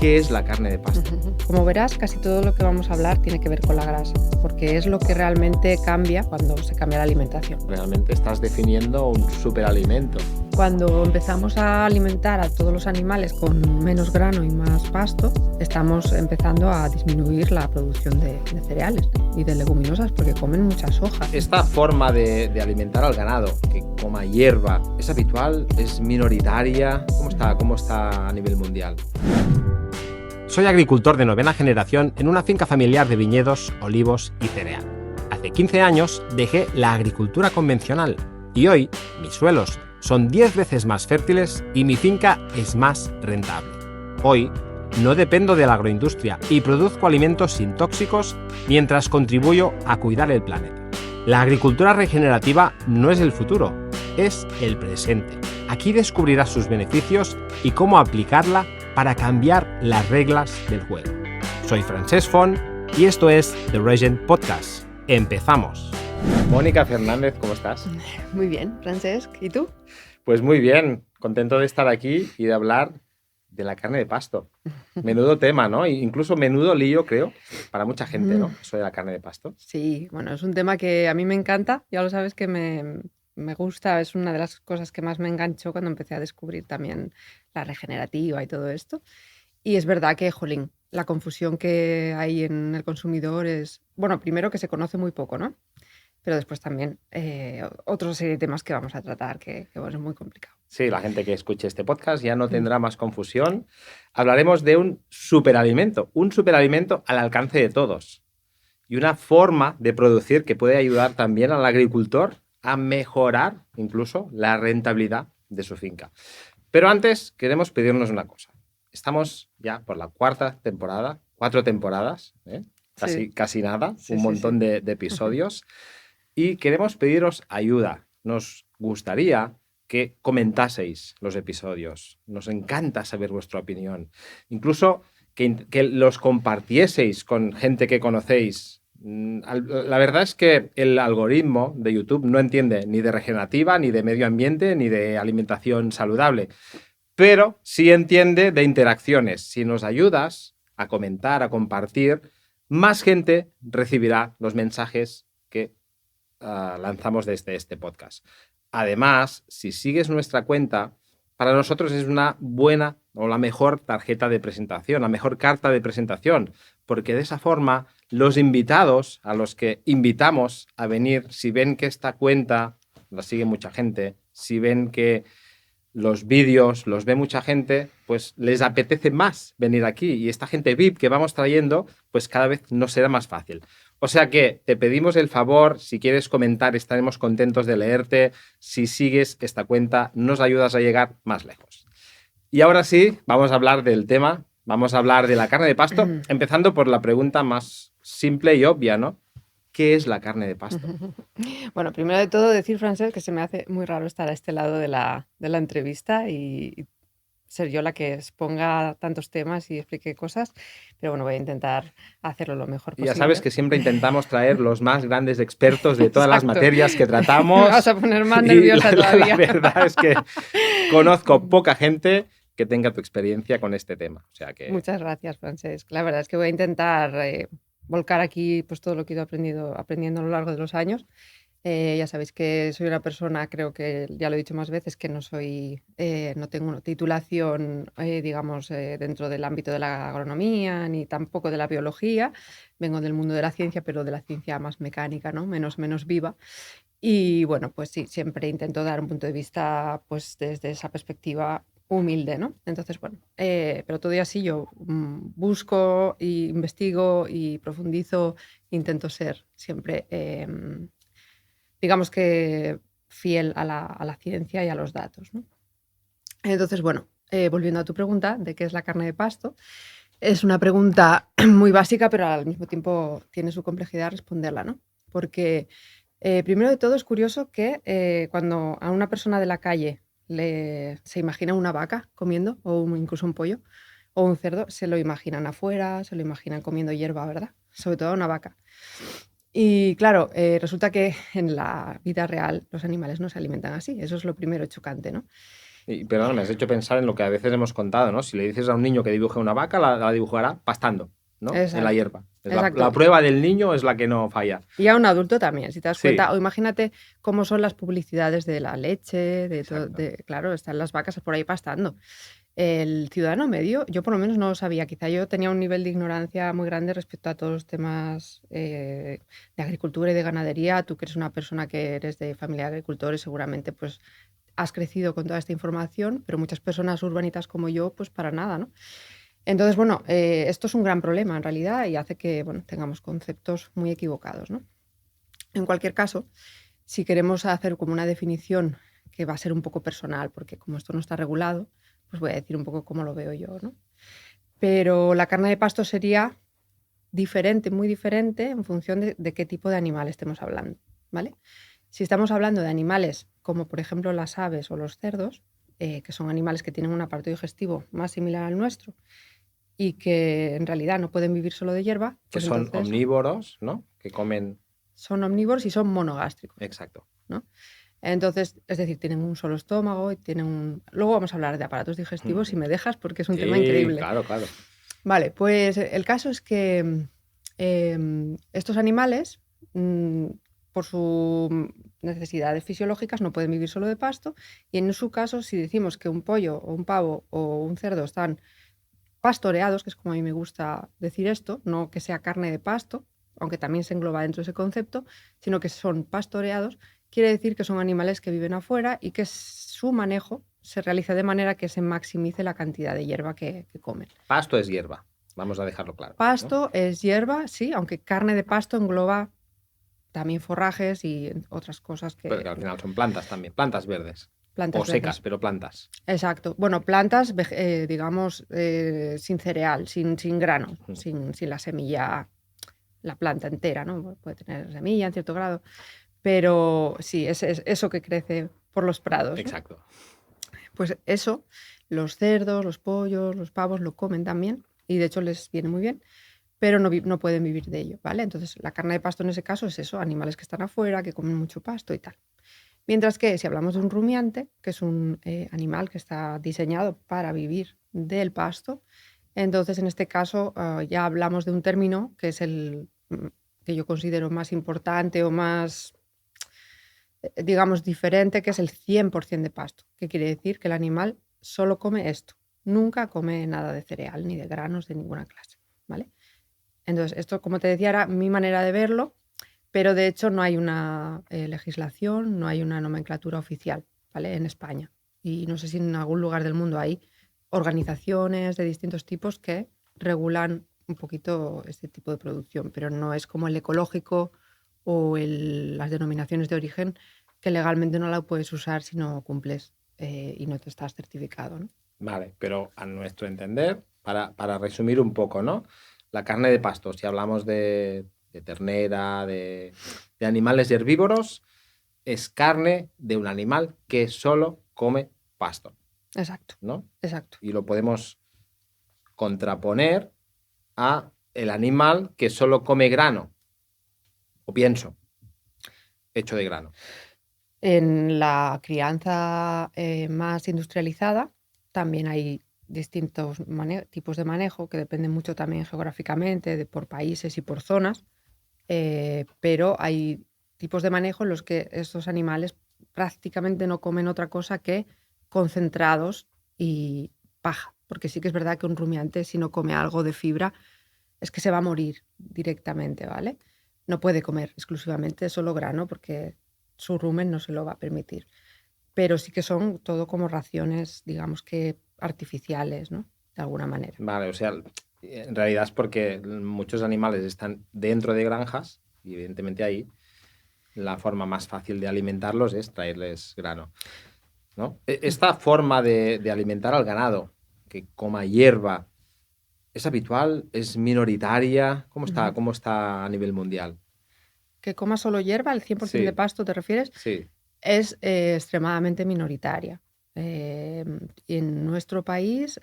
¿Qué es la carne de pasto? Como verás, casi todo lo que vamos a hablar tiene que ver con la grasa, porque es lo que realmente cambia cuando se cambia la alimentación. Realmente estás definiendo un superalimento. Cuando empezamos a alimentar a todos los animales con menos grano y más pasto, estamos empezando a disminuir la producción de cereales y de leguminosas porque comen mucha soja. Esta forma de alimentar al ganado, que coma hierba, ¿es habitual? ¿Es minoritaria? ¿Cómo está a nivel mundial? Soy agricultor de 9ª generación en una finca familiar de viñedos, olivos y cereal. Hace 15 años dejé la agricultura convencional y hoy mis suelos son 10 veces más fértiles y mi finca es más rentable. Hoy no dependo de la agroindustria y produzco alimentos sin tóxicos mientras contribuyo a cuidar el planeta. La agricultura regenerativa no es el futuro, es el presente. Aquí descubrirás sus beneficios y cómo aplicarla para cambiar las reglas del juego. Soy Francesc Font y esto es The Regen Podcast. ¡Empezamos! Mónica Fernández, ¿cómo estás? Muy bien, Francesc. ¿Y tú? Pues muy bien, contento de estar aquí y de hablar de la carne de pasto. Menudo tema, ¿no? Incluso menudo lío, creo, para mucha gente, ¿no? Eso de la carne de pasto. Sí, bueno, es un tema que a mí me encanta. Ya lo sabes que me gusta, es una de las cosas que más me enganchó cuando empecé a descubrir también la regenerativa y todo esto. Y es verdad que, jolín, la confusión que hay en el consumidor es, bueno, primero que se conoce muy poco, ¿no? Pero después también otra serie de temas que vamos a tratar que bueno, es muy complicado. Sí, la gente que escuche este podcast ya no tendrá más confusión. Hablaremos de un superalimento al alcance de todos y una forma de producir que puede ayudar también al agricultor a mejorar incluso la rentabilidad de su finca. Pero antes queremos pedirnos una cosa. Estamos ya por la 4ª temporada, 4 temporadas, casi nada, Sí, un montón de episodios. Y queremos pediros ayuda. Nos gustaría que comentaseis los episodios. Nos encanta saber vuestra opinión. Incluso que los compartieseis con gente que conocéis. La verdad es que el algoritmo de YouTube no entiende ni de regenerativa, ni de medio ambiente, ni de alimentación saludable. Pero sí entiende de interacciones. Si nos ayudas a comentar, a compartir, más gente recibirá los mensajes que lanzamos desde este podcast. Además, si sigues nuestra cuenta, para nosotros es una buena o la mejor tarjeta de presentación, la mejor carta de presentación, porque de esa forma los invitados a los que invitamos a venir, si ven que esta cuenta la sigue mucha gente, si ven que los vídeos los ve mucha gente, pues les apetece más venir aquí. Y esta gente VIP que vamos trayendo, pues cada vez nos será más fácil. O sea que te pedimos el favor, si quieres comentar, estaremos contentos de leerte. Si sigues esta cuenta, nos ayudas a llegar más lejos. Y ahora sí, vamos a hablar del tema, vamos a hablar de la carne de pasto, empezando por la pregunta más simple y obvia, ¿no? ¿Qué es la carne de pasto? Bueno, primero de todo decir, Francesc, que se me hace muy raro estar a este lado de la entrevista y ser yo la que exponga tantos temas y explique cosas, pero bueno, voy a intentar hacerlo lo mejor posible. Ya sabes que siempre intentamos traer los más grandes expertos de todas las materias que tratamos. Me vas a poner más nerviosa todavía. La verdad es que conozco poca gente que tenga tu experiencia con este tema. O sea que... Muchas gracias, Francesc. La verdad es que voy a intentar volcar aquí pues, todo lo que he ido aprendiendo a lo largo de los años. Ya sabéis que soy una persona, creo que ya lo he dicho más veces, que no tengo una titulación, digamos, dentro del ámbito de la agronomía ni tampoco de la biología. Vengo del mundo de la ciencia, pero de la ciencia más mecánica, ¿no? Menos viva. Y bueno, pues sí, siempre intento dar un punto de vista pues desde esa perspectiva humilde, ¿no? Entonces, bueno, pero todo y así yo busco, e investigo y profundizo, intento ser siempre... digamos que fiel a la ciencia y a los datos, ¿no? Entonces, bueno, volviendo a tu pregunta de qué es la carne de pasto, es una pregunta muy básica, pero al mismo tiempo tiene su complejidad responderla, ¿no? Porque primero de todo es curioso que cuando a una persona de la calle se imagina una vaca comiendo, o incluso un pollo, o un cerdo, se lo imaginan afuera, se lo imaginan comiendo hierba, ¿verdad? Sobre todo a una vaca. Y claro, resulta que en la vida real los animales no se alimentan así. Eso es lo primero chocante, ¿no? Y perdón, me has hecho pensar en lo que a veces hemos contado, ¿no? Si le dices a un niño que dibuje una vaca, la dibujará pastando, ¿no? En la Exacto, hierba. exacto. La prueba del niño es la que no falla. Y a un adulto también, si te das Sí, cuenta, o imagínate cómo son las publicidades de la leche, de todo, exacto. claro, están las vacas por ahí pastando. El ciudadano medio, yo por lo menos no lo sabía, quizá yo tenía un nivel de ignorancia muy grande respecto a todos los temas de agricultura y de ganadería. Tú que eres una persona que eres de familia de agricultores, seguramente pues has crecido con toda esta información, pero muchas personas urbanitas como yo, pues para nada, ¿no? Entonces, bueno, esto es un gran problema en realidad y hace que, bueno, tengamos conceptos muy equivocados, ¿no? En cualquier caso, si queremos hacer como una definición que va a ser un poco personal, porque como esto no está regulado, pues voy a decir un poco cómo lo veo yo, ¿no? Pero la carne de pasto sería diferente, muy diferente en función de qué tipo de animal estemos hablando, ¿vale? Si estamos hablando de animales como por ejemplo las aves o los cerdos, que son animales que tienen un aparato digestivo más similar al nuestro y que en realidad no pueden vivir solo de hierba, Que pues son entonces omnívoros, ¿no? Que comen. son omnívoros y son monogástricos, Exacto. ¿no? Entonces, es decir, tienen un solo estómago y tienen un... Luego vamos a hablar de aparatos digestivos si me dejas, porque es un tema Sí, increíble. claro, claro. Vale, pues el caso es que estos animales, por sus necesidades fisiológicas, no pueden vivir solo de pasto y en su caso, si decimos que un pollo o un pavo o un cerdo están pastoreados, que es como a mí me gusta decir esto, no que sea carne de pasto, aunque también se engloba dentro de ese concepto, sino que son pastoreados, quiere decir que son animales que viven afuera y que su manejo se realiza de manera que se maximice la cantidad de hierba que comen. Pasto es hierba. Vamos a dejarlo claro, ¿no? Pasto es hierba, sí, aunque carne de pasto engloba también forrajes y otras cosas Pero que que al final son plantas también, plantas verdes. O plantas secas, verdes. pero plantas. Exacto. Bueno, plantas, digamos, sin cereal, sin grano, Mm. sin la semilla, la planta entera, ¿no? Puede tener semilla en cierto grado, pero sí, es eso que crece por los prados, ¿no? Exacto. Pues eso, los cerdos, los pollos, los pavos lo comen también y de hecho les viene muy bien, pero no pueden vivir de ello, ¿vale? Entonces la carne de pasto en ese caso es eso, animales que están afuera, que comen mucho pasto y tal. Mientras que si hablamos de un rumiante, que es un animal que está diseñado para vivir del pasto, entonces en este caso ya hablamos de un término que es el que yo considero más importante o más, digamos, diferente, que es el 100% de pasto, que quiere decir que el animal solo come esto, nunca come nada de cereal ni de granos de ninguna clase, ¿vale? Entonces, esto, como te decía, era mi manera de verlo, pero de hecho no hay una legislación, no hay una nomenclatura oficial, ¿vale? En España. Y no sé si en algún lugar del mundo hay organizaciones de distintos tipos que regulan un poquito este tipo de producción, pero no es como el ecológico o las denominaciones de origen, que legalmente no la puedes usar si no cumples y no te estás certificado, ¿no? Vale, pero a nuestro entender, para resumir un poco, ¿no? La carne de pasto, si hablamos de ternera, de animales herbívoros, es carne de un animal que solo come pasto, Exacto, ¿no? exacto. Y lo podemos contraponer a el animal que solo come grano, o pienso, hecho de grano. En la crianza más industrializada también hay distintos tipos de manejo que dependen mucho también geográficamente, por países y por zonas, pero hay tipos de manejo en los que estos animales prácticamente no comen otra cosa que concentrados y paja, porque sí que es verdad que un rumiante si no come algo de fibra es que se va a morir directamente, ¿vale? No puede comer exclusivamente solo grano porque su rumen no se lo va a permitir. Pero sí que son todo como raciones, digamos que artificiales, ¿no? De alguna manera. Vale, o sea, en realidad es porque muchos animales están dentro de granjas y evidentemente ahí la forma más fácil de alimentarlos es traerles grano, ¿no? Esta forma de alimentar al ganado, que coma hierba, ¿es habitual? ¿Es minoritaria? Ujú. ¿Cómo está a nivel mundial? Que coma solo hierba, el 100% de Sí, pasto, ¿te refieres? sí. Es extremadamente minoritaria. En nuestro país,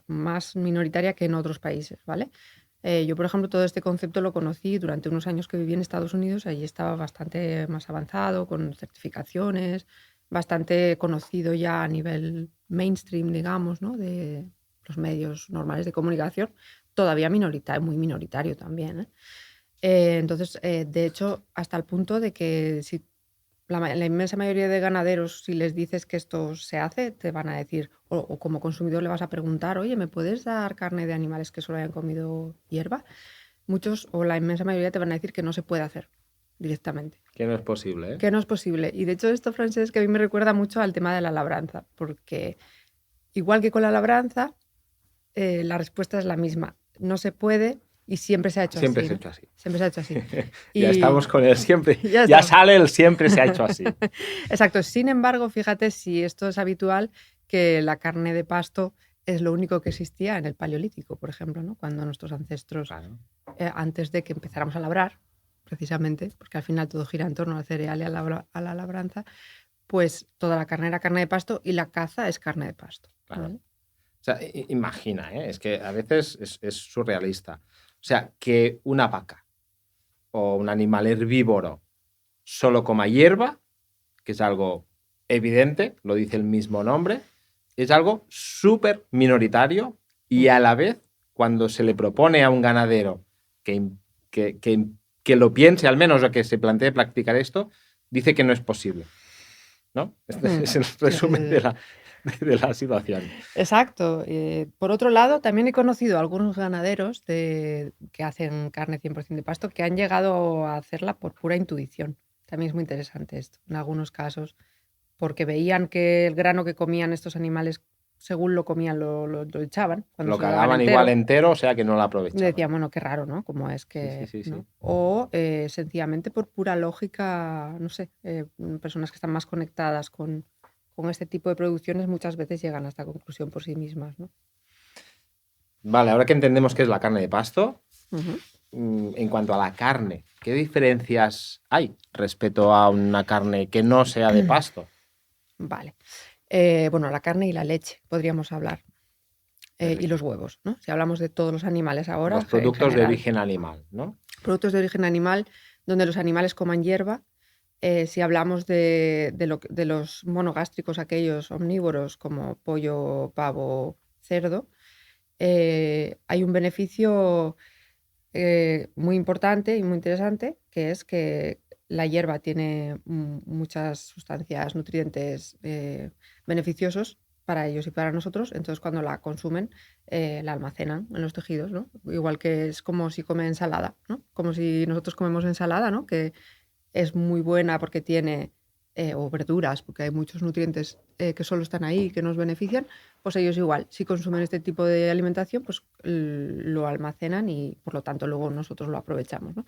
más minoritaria que en otros países, ¿vale? Yo, por ejemplo, todo este concepto lo conocí durante unos años que viví en Estados Unidos, allí estaba bastante más avanzado, con certificaciones, bastante conocido ya a nivel mainstream, digamos, ¿no? De los medios normales de comunicación, todavía minoritario, muy minoritario también, ¿eh? Entonces, de hecho, hasta el punto de que si la inmensa mayoría de ganaderos, si les dices que esto se hace, te van a decir, o como consumidor le vas a preguntar, oye, ¿me puedes dar carne de animales que solo hayan comido hierba? Muchos o la inmensa mayoría te van a decir que no se puede hacer directamente, Que no es posible, ¿eh? que no es posible. Y de hecho esto, Francesc, que a mí me recuerda mucho al tema de la labranza, porque igual que con la labranza, la respuesta es la misma. No se puede y siempre se ha hecho Siempre así, se ha ¿no? hecho así. Siempre se ha hecho así. Ya Y estamos con el siempre. ya Ya está. sale el siempre se ha hecho así. Exacto. Sin embargo, fíjate si esto es habitual, que la carne de pasto es lo único que existía en el Paleolítico, por ejemplo, ¿no? Cuando nuestros ancestros, Claro. antes de que empezáramos a labrar, precisamente, porque al final todo gira en torno al cereal y a la labranza, pues toda la carne era carne de pasto y la caza es carne de pasto. Claro. ¿Vale? O sea, imagina, ¿eh? Es que a veces es surrealista. O sea, que una vaca o un animal herbívoro solo coma hierba, que es algo evidente, lo dice el mismo nombre, es algo súper minoritario y a la vez, cuando se le propone a un ganadero que, que lo piense al menos o que se plantee practicar esto, dice que no es posible, ¿no? Este es el Sí, sí, resumen sí. de la situación. Exacto. Por otro lado, también he conocido a algunos ganaderos que hacen carne 100% de pasto que han llegado a hacerla por pura intuición. También es muy interesante esto, en algunos casos, porque veían que el grano que comían estos animales, según lo comían, lo echaban cuando Lo se lo daban cagaban igual entero. entero, o sea que no lo aprovechaban. Decían, bueno, qué raro, ¿no? Como es Sí, sí, que, sí, sí. ¿no? O sencillamente por pura lógica, no sé, personas que están más conectadas con este tipo de producciones muchas veces llegan a esta conclusión por sí mismas, ¿no? Vale, ahora que entendemos qué es la carne de pasto, Ujú. en cuanto a la carne, ¿qué diferencias hay respecto a una carne que no sea de pasto? Vale. Bueno, la carne y la leche podríamos hablar. Y los huevos, ¿no? Si hablamos de todos los animales ahora, Los en productos de general. origen animal, ¿no? Productos de origen animal, donde los animales coman hierba. Si hablamos de los monogástricos, aquellos omnívoros como pollo, pavo, cerdo, hay un beneficio muy importante y muy interesante, que es que la hierba tiene muchas sustancias, nutrientes beneficiosos para ellos y para nosotros. Entonces, cuando la consumen, la almacenan en los tejidos, ¿no? Igual que es como si comen ensalada, ¿no? Como si nosotros comemos ensalada, ¿no? Que es muy buena porque tiene, o verduras, porque hay muchos nutrientes que solo están ahí y que nos benefician, pues ellos igual, si consumen este tipo de alimentación, pues lo almacenan y por lo tanto luego nosotros lo aprovechamos, ¿no?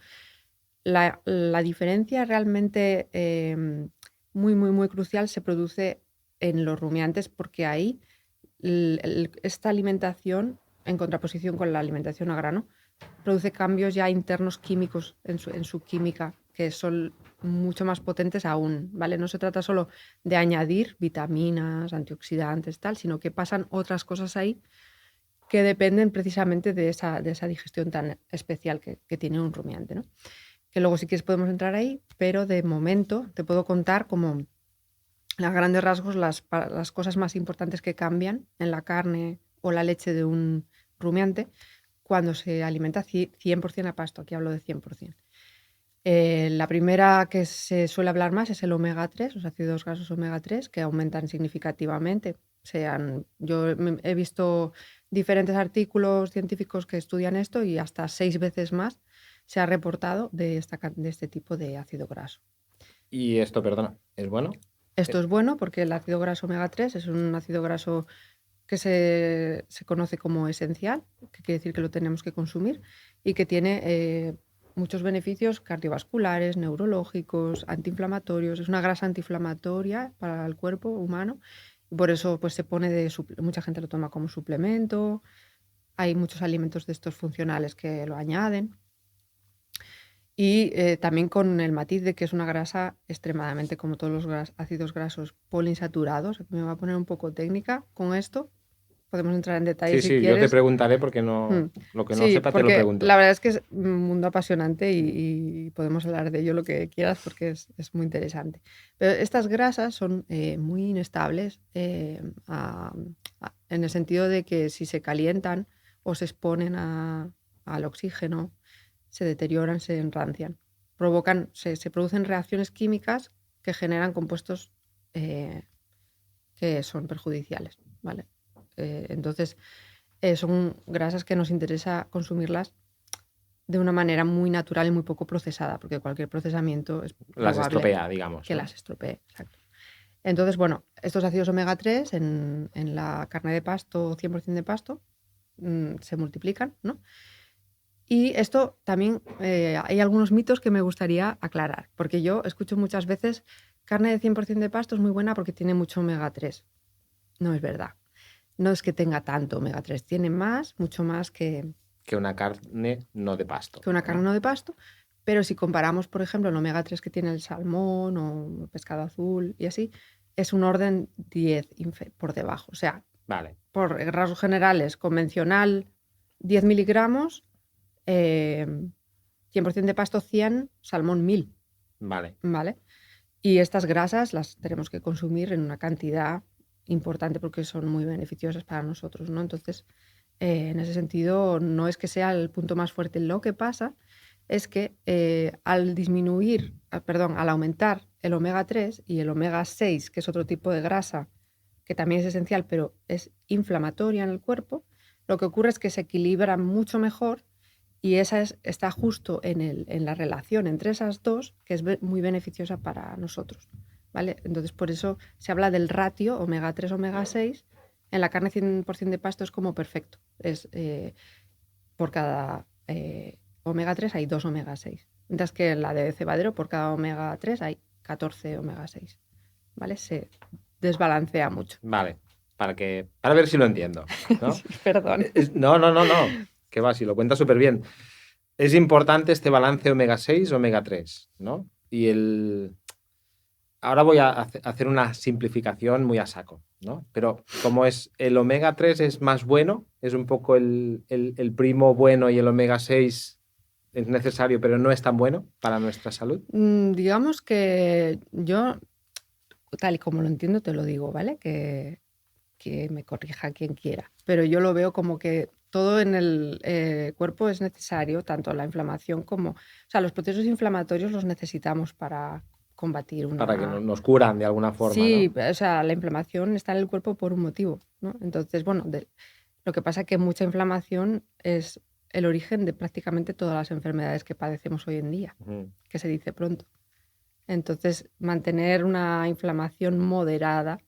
La diferencia realmente muy, muy, muy crucial se produce en los rumiantes porque ahí esta alimentación, en contraposición con la alimentación a grano, produce cambios ya internos químicos en su química que son mucho más potentes aún, ¿vale? No se trata solo de añadir vitaminas, antioxidantes, tal, sino que pasan otras cosas ahí que dependen precisamente de esa digestión tan especial que tiene un rumiante, ¿no? Que luego si quieres podemos entrar ahí, pero de momento te puedo contar como a grandes rasgos las cosas más importantes que cambian en la carne o la leche de un rumiante cuando se alimenta 100% a pasto. Aquí hablo de 100%. La primera que se suele hablar más es el omega 3, los ácidos grasos omega 3, que aumentan significativamente. Yo he visto diferentes artículos científicos que estudian esto y hasta 6 veces más se ha reportado de este tipo de ácido graso. Y esto, perdona, ¿es bueno? Esto es bueno porque el ácido graso omega 3 es un ácido graso que se conoce como esencial, que quiere decir que lo tenemos que consumir y que tiene muchos beneficios cardiovasculares, neurológicos, antiinflamatorios. Es una grasa antiinflamatoria para el cuerpo humano y por eso pues, se pone mucha gente lo toma como suplemento. Hay muchos alimentos de estos funcionales que lo añaden. Y también con el matiz de que es una grasa extremadamente, como todos los ácidos grasos poliinsaturados. Aquí me voy a poner un poco técnica con esto. podemos entrar en detalle Sí, si sí, yo te quieres. preguntaré porque no, Mm. lo que no Sí, sepa te lo porque pregunto. la verdad es que es un mundo apasionante y podemos hablar de ello lo que quieras porque es muy interesante. Pero estas grasas son muy inestables en el sentido de que si se calientan o se exponen al oxígeno, se deterioran, se enrancian. Se producen reacciones químicas que generan compuestos que son perjudiciales, ¿vale? Entonces, son grasas que nos interesa consumirlas de una manera muy natural y muy poco procesada, porque cualquier procesamiento es Las probable estropea, digamos, que ¿no? las estropee. Exacto. Entonces, bueno, estos ácidos omega 3 en la carne de pasto, 100% de pasto, se multiplican, ¿no? Y esto también, hay algunos mitos que me gustaría aclarar, porque yo escucho muchas veces carne de 100% de pasto es muy buena porque tiene mucho omega 3. No es verdad. No es que tenga tanto omega 3, tiene más, mucho más Que una carne no de pasto, que una carne ¿no? no de pasto, pero si comparamos, por ejemplo, el omega 3 que tiene el salmón o el pescado azul y así, es un orden 10 por debajo. O sea, Vale, por rasgos generales, convencional 10 miligramos, 100% de pasto 100, salmón 1000, vale. ¿vale? Y estas grasas las tenemos que consumir en una cantidad importante porque son muy beneficiosas para nosotros, ¿no? Entonces, en ese sentido, no es que sea el punto más fuerte. Lo que pasa es que al aumentar el omega 3 y el omega 6, que es otro tipo de grasa que también es esencial, pero es inflamatoria en el cuerpo, lo que ocurre es que se equilibra mucho mejor y está justo en la relación entre esas dos, que es muy beneficiosa para nosotros, ¿vale? Entonces, por eso se habla del ratio omega 3, omega 6. En la carne 100% de pasto es como perfecto. Por cada omega 3 hay 2 omega 6. Mientras que en la de cebadero, por cada omega 3 hay 14 omega 6. ¿Vale? Se desbalancea mucho. Vale, para ver si lo entiendo, ¿no? Sí, perdón. No, no, no, no, que va, si lo cuentas súper bien. Es importante este balance omega 6, omega 3, ¿no? Ahora voy a hacer una simplificación muy a saco, ¿no? Pero como es el omega 3 es más bueno, es un poco el primo bueno y el omega 6 es necesario, pero no es tan bueno para nuestra salud. Digamos que yo, tal y como lo entiendo, te lo digo, ¿vale? Que me corrija quien quiera. Pero yo lo veo como que todo en el cuerpo es necesario, tanto la inflamación como... O sea, los procesos inflamatorios los necesitamos para combatir Para que una... nos curan de alguna forma, Sí, ¿no? o sea, la inflamación está en el cuerpo por un motivo, ¿no? Entonces, bueno, lo que pasa es que mucha inflamación es el origen de prácticamente todas las enfermedades que padecemos hoy en día, Ujú. que se dice pronto. Entonces, mantener una inflamación moderada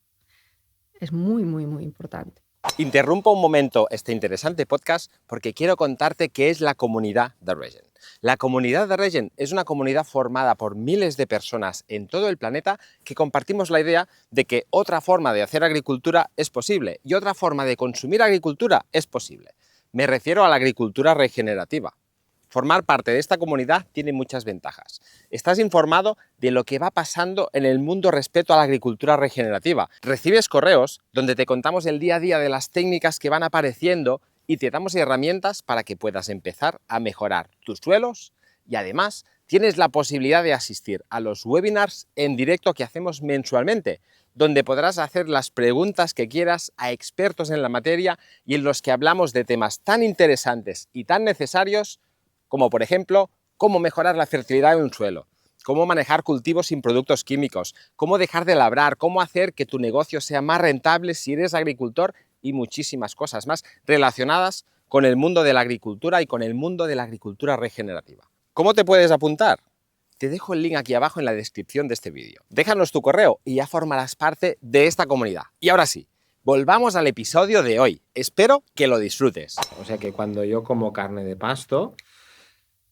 es muy, muy, muy importante. Interrumpo un momento este interesante podcast porque quiero contarte qué es la comunidad de Regen. La comunidad de Regen es una comunidad formada por miles de personas en todo el planeta que compartimos la idea de que otra forma de hacer agricultura es posible y otra forma de consumir agricultura es posible. Me refiero a la agricultura regenerativa. Formar parte de esta comunidad tiene muchas ventajas. Estás informado de lo que va pasando en el mundo respecto a la agricultura regenerativa. Recibes correos donde te contamos el día a día de las técnicas que van apareciendo y te damos herramientas para que puedas empezar a mejorar tus suelos y además tienes la posibilidad de asistir a los webinars en directo que hacemos mensualmente, donde podrás hacer las preguntas que quieras a expertos en la materia y en los que hablamos de temas tan interesantes y tan necesarios como por ejemplo, cómo mejorar la fertilidad de un suelo, cómo manejar cultivos sin productos químicos, cómo dejar de labrar, cómo hacer que tu negocio sea más rentable si eres agricultor y muchísimas cosas más relacionadas con el mundo de la agricultura y con el mundo de la agricultura regenerativa. ¿Cómo te puedes apuntar? Te dejo el link aquí abajo en la descripción de este vídeo. Déjanos tu correo y ya formarás parte de esta comunidad. Y ahora sí, volvamos al episodio de hoy. Espero que lo disfrutes. O sea que cuando yo como carne de pasto,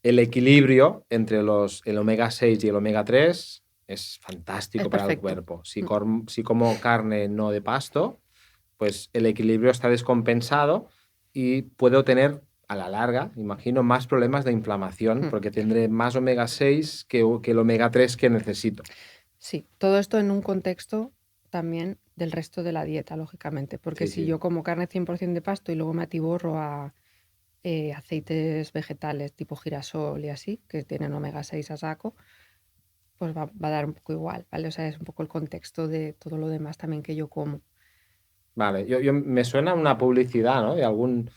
el equilibrio entre el omega 6 y el omega 3 es fantástico Es para el perfecto. cuerpo. Si como carne no de pasto, pues el equilibrio está descompensado y puedo tener a la larga, imagino, más problemas de inflamación porque tendré más omega 6 que el omega 3 que necesito. Sí, todo esto en un contexto también del resto de la dieta, lógicamente, porque Sí, si sí. yo como carne 100% de pasto y luego me atiborro a aceites vegetales tipo girasol y así, que tienen omega 6 a saco, pues va a dar un poco igual, ¿vale? O sea, es un poco el contexto de todo lo demás también que yo como. Vale, me suena una publicidad, ¿no? De algún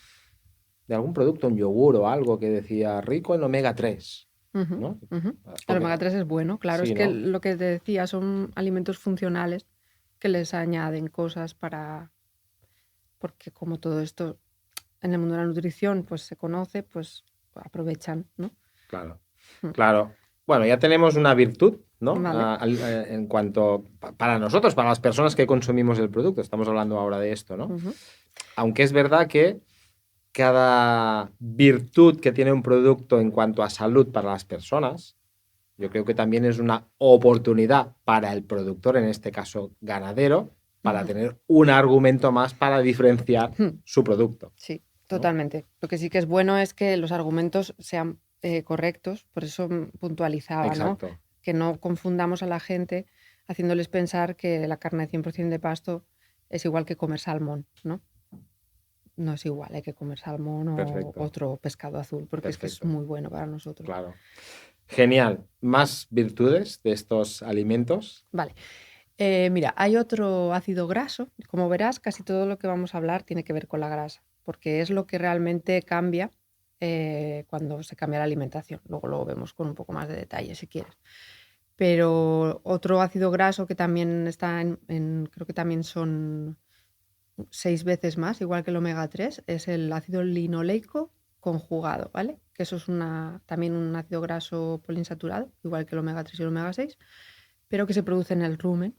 producto, un yogur o algo que decía rico en omega 3, Ujú, ¿no? ujú. El Porque, omega 3 es bueno, claro, es sí, que ¿no? lo que te decía son alimentos funcionales que les añaden cosas para, porque como todo esto en el mundo de la nutrición pues se conoce, pues aprovechan, ¿no? Claro, Mm. claro. Bueno, ya tenemos una virtud, ¿no? Vale. En cuanto, para nosotros, para las personas que consumimos el producto, estamos hablando ahora de esto, ¿no? Ujú. Aunque es verdad que cada virtud que tiene un producto en cuanto a salud para las personas, yo creo que también es una oportunidad para el productor, en este caso ganadero, para Ujú. tener un argumento más para diferenciar Mm. su producto, Sí, ¿no? totalmente. Lo que sí que es bueno es que los argumentos sean correctos, por eso puntualizaba, ¿no? Exacto, Que no confundamos a la gente haciéndoles pensar que la carne 100% de pasto es igual que comer salmón, ¿no? No es igual, hay que comer salmón o perfecto, otro pescado azul, porque es que es perfecto, muy bueno para nosotros. claro. Genial. ¿Más virtudes de estos alimentos? Vale. Mira, hay otro ácido graso. Como verás, casi todo lo que vamos a hablar tiene que ver con la grasa, porque es lo que realmente cambia cuando se cambia la alimentación. Luego lo vemos con un poco más de detalle si quieres. Pero otro ácido graso que también está creo que también son 6 veces más, igual que el omega 3, es el ácido linoleico conjugado, ¿vale? Que eso es también un ácido graso poliinsaturado, igual que el omega 3 y el omega 6, pero que se produce en el rumen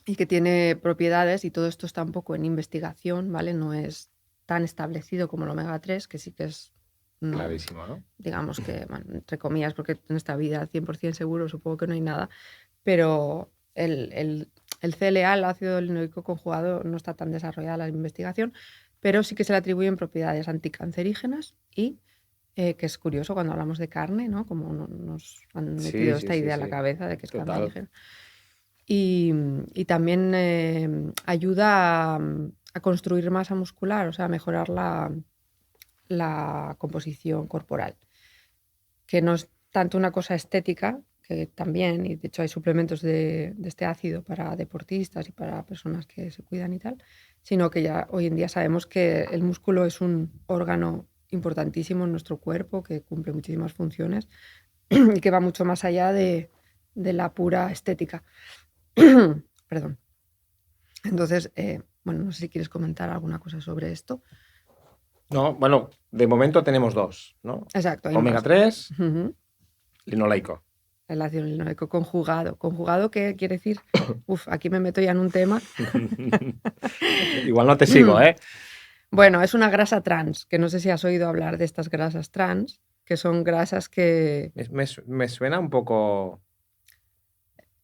y que tiene propiedades, y todo esto está un poco en investigación, ¿vale? No es tan establecido como el omega 3, que sí que es, Clarísimo, ¿no? digamos que, bueno, entre comillas, porque en esta vida 100% seguro supongo que no hay nada, pero el CLA, el ácido linoleico conjugado, no está tan desarrollada la investigación, pero sí que se le atribuyen propiedades anticancerígenas y, que es curioso cuando hablamos de carne, ¿no? Como nos han Sí, metido sí, esta sí, idea en la sí. cabeza de que es Total. cancerígeno. Y también ayuda a construir masa muscular, o sea, a mejorar la composición corporal, que no es tanto una cosa estética, que también, y de hecho hay suplementos de este ácido para deportistas y para personas que se cuidan y tal, sino que ya hoy en día sabemos que el músculo es un órgano importantísimo en nuestro cuerpo, que cumple muchísimas funciones y que va mucho más allá de la pura estética. Perdón. Entonces, bueno, no sé si quieres comentar alguna cosa sobre esto. No, bueno, de momento tenemos dos, ¿no? Exacto, hay Omega más. 3, Ujú. linoleico. El ácido linoleico conjugado. ¿Conjugado qué quiere decir? Uf, aquí me meto ya en un tema. Igual no te sigo, ¿eh? Bueno, es una grasa trans, que no sé si has oído hablar de estas grasas trans, que son grasas que... Me suena un poco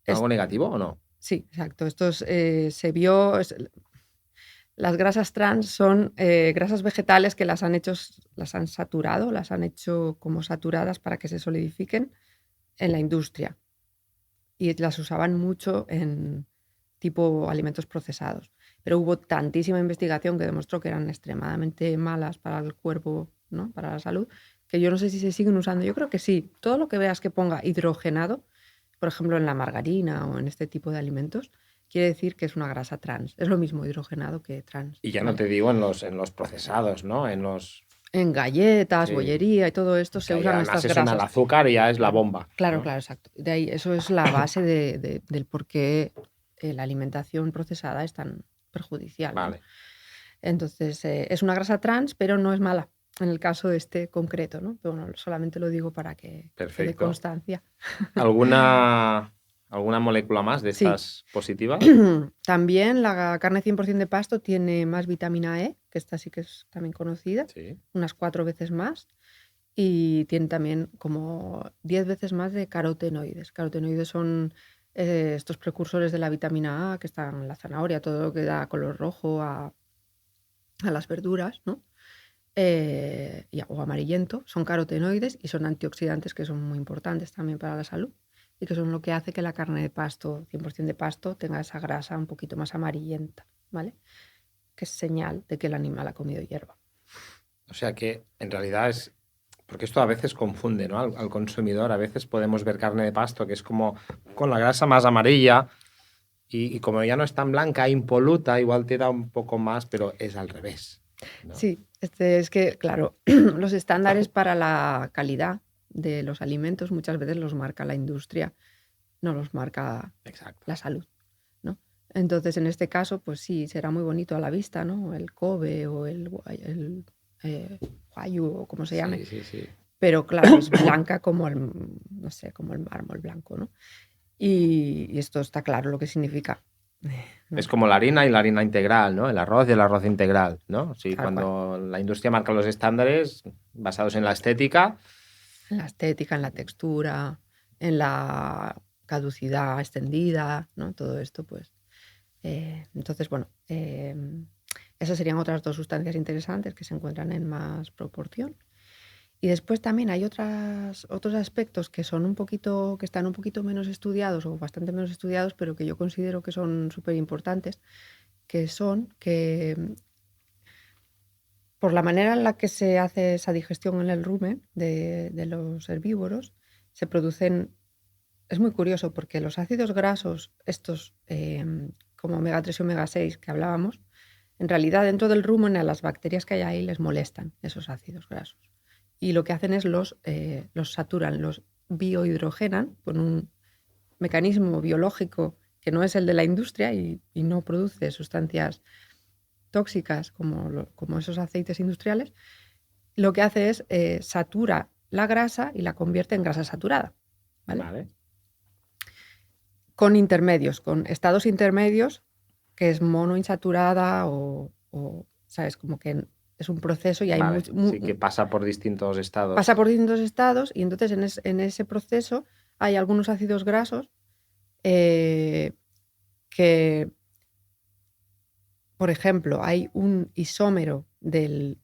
es- algo negativo o no? sí, exacto. Se vio... Las grasas trans son grasas vegetales que las han saturado, las han hecho como saturadas para que se solidifiquen en la industria. Y las usaban mucho en tipo alimentos procesados. Pero hubo tantísima investigación que demostró que eran extremadamente malas para el cuerpo, ¿no? Para la salud, que yo no sé si se siguen usando. Yo creo que sí. Todo lo que veas que ponga hidrogenado, por ejemplo, en la margarina o en este tipo de alimentos, quiere decir que es una grasa trans. Es lo mismo hidrogenado que trans, Y ya no ¿vale? te digo en los procesados, ¿no? En galletas, Sí, bollería y todo esto que se ahí usan además estas eso en el grasas. azúcar y ya es la Claro, bomba, claro, ¿no? claro, exacto. De ahí, eso es la base del por qué la alimentación procesada es tan perjudicial, ¿no? Vale, Entonces, es una grasa trans, pero no es mala en el caso de este concreto, ¿no? Pero bueno, solamente lo digo para que quede perfecto. constancia. ¿Alguna molécula más de Sí, estas positivas? también la carne 100% de pasto tiene más vitamina E, que esta sí que es también conocida, Sí. unas 4 veces más. Y tiene también como 10 veces más de carotenoides. Carotenoides son estos precursores de la vitamina A que están en la zanahoria, todo lo que da color rojo a las verduras, ¿no? O amarillento, son carotenoides y son antioxidantes que son muy importantes también para la salud. y que son lo que hace que la carne de pasto, 100% de pasto, tenga esa grasa un poquito más amarillenta, ¿vale? Que es señal de que el animal ha comido hierba. O sea que en realidad es... Porque esto a veces confunde, ¿no? Al consumidor. A veces podemos ver carne de pasto que es como con la grasa más amarilla y como ya no es tan blanca, impoluta, igual te da un poco más, pero es al revés, ¿no? Sí, es que, claro, los estándares para la calidad de los alimentos muchas veces los marca la industria, no los marca Exacto. la salud, ¿no? Entonces, en este caso, pues sí, será muy bonito a la vista, ¿no? El Kobe o el Wagyu o como se llame. Sí. Pero claro, es blanca como el, no sé, como el mármol blanco, ¿no? Y esto está claro lo que significa. ¿no? Es como la harina y la harina integral, ¿no? El arroz y el arroz integral, ¿no? Sí, Tal cuando la industria marca los estándares basados en la estética. En la estética, en la textura, en la caducidad extendida, ¿no? Todo esto, pues. Entonces, bueno, esas serían otras dos sustancias interesantes que se encuentran en más proporción. Y después también hay otros aspectos que son que están un poquito menos estudiados o bastante menos estudiados, pero que yo considero que son súper importantes, que son que por la manera en la que se hace esa digestión en el rumen de los herbívoros, se producen, es muy curioso porque los ácidos grasos, estos como omega 3 y omega 6 que hablábamos, en realidad dentro del rumen a las bacterias que hay ahí les molestan esos ácidos grasos. Y lo que hacen es los saturan, los biohidrogenan con un mecanismo biológico que no es el de la industria y no produce sustancias tóxicas como esos aceites industriales. Lo que hace es satura la grasa y la convierte en grasa saturada. ¿Vale? Con intermedios, con estados intermedios, que es monoinsaturada o ¿sabes? Como que es un proceso y hay sí, que pasa por distintos estados. Pasa por distintos estados y entonces en ese proceso hay algunos ácidos grasos que, por ejemplo, hay un isómero del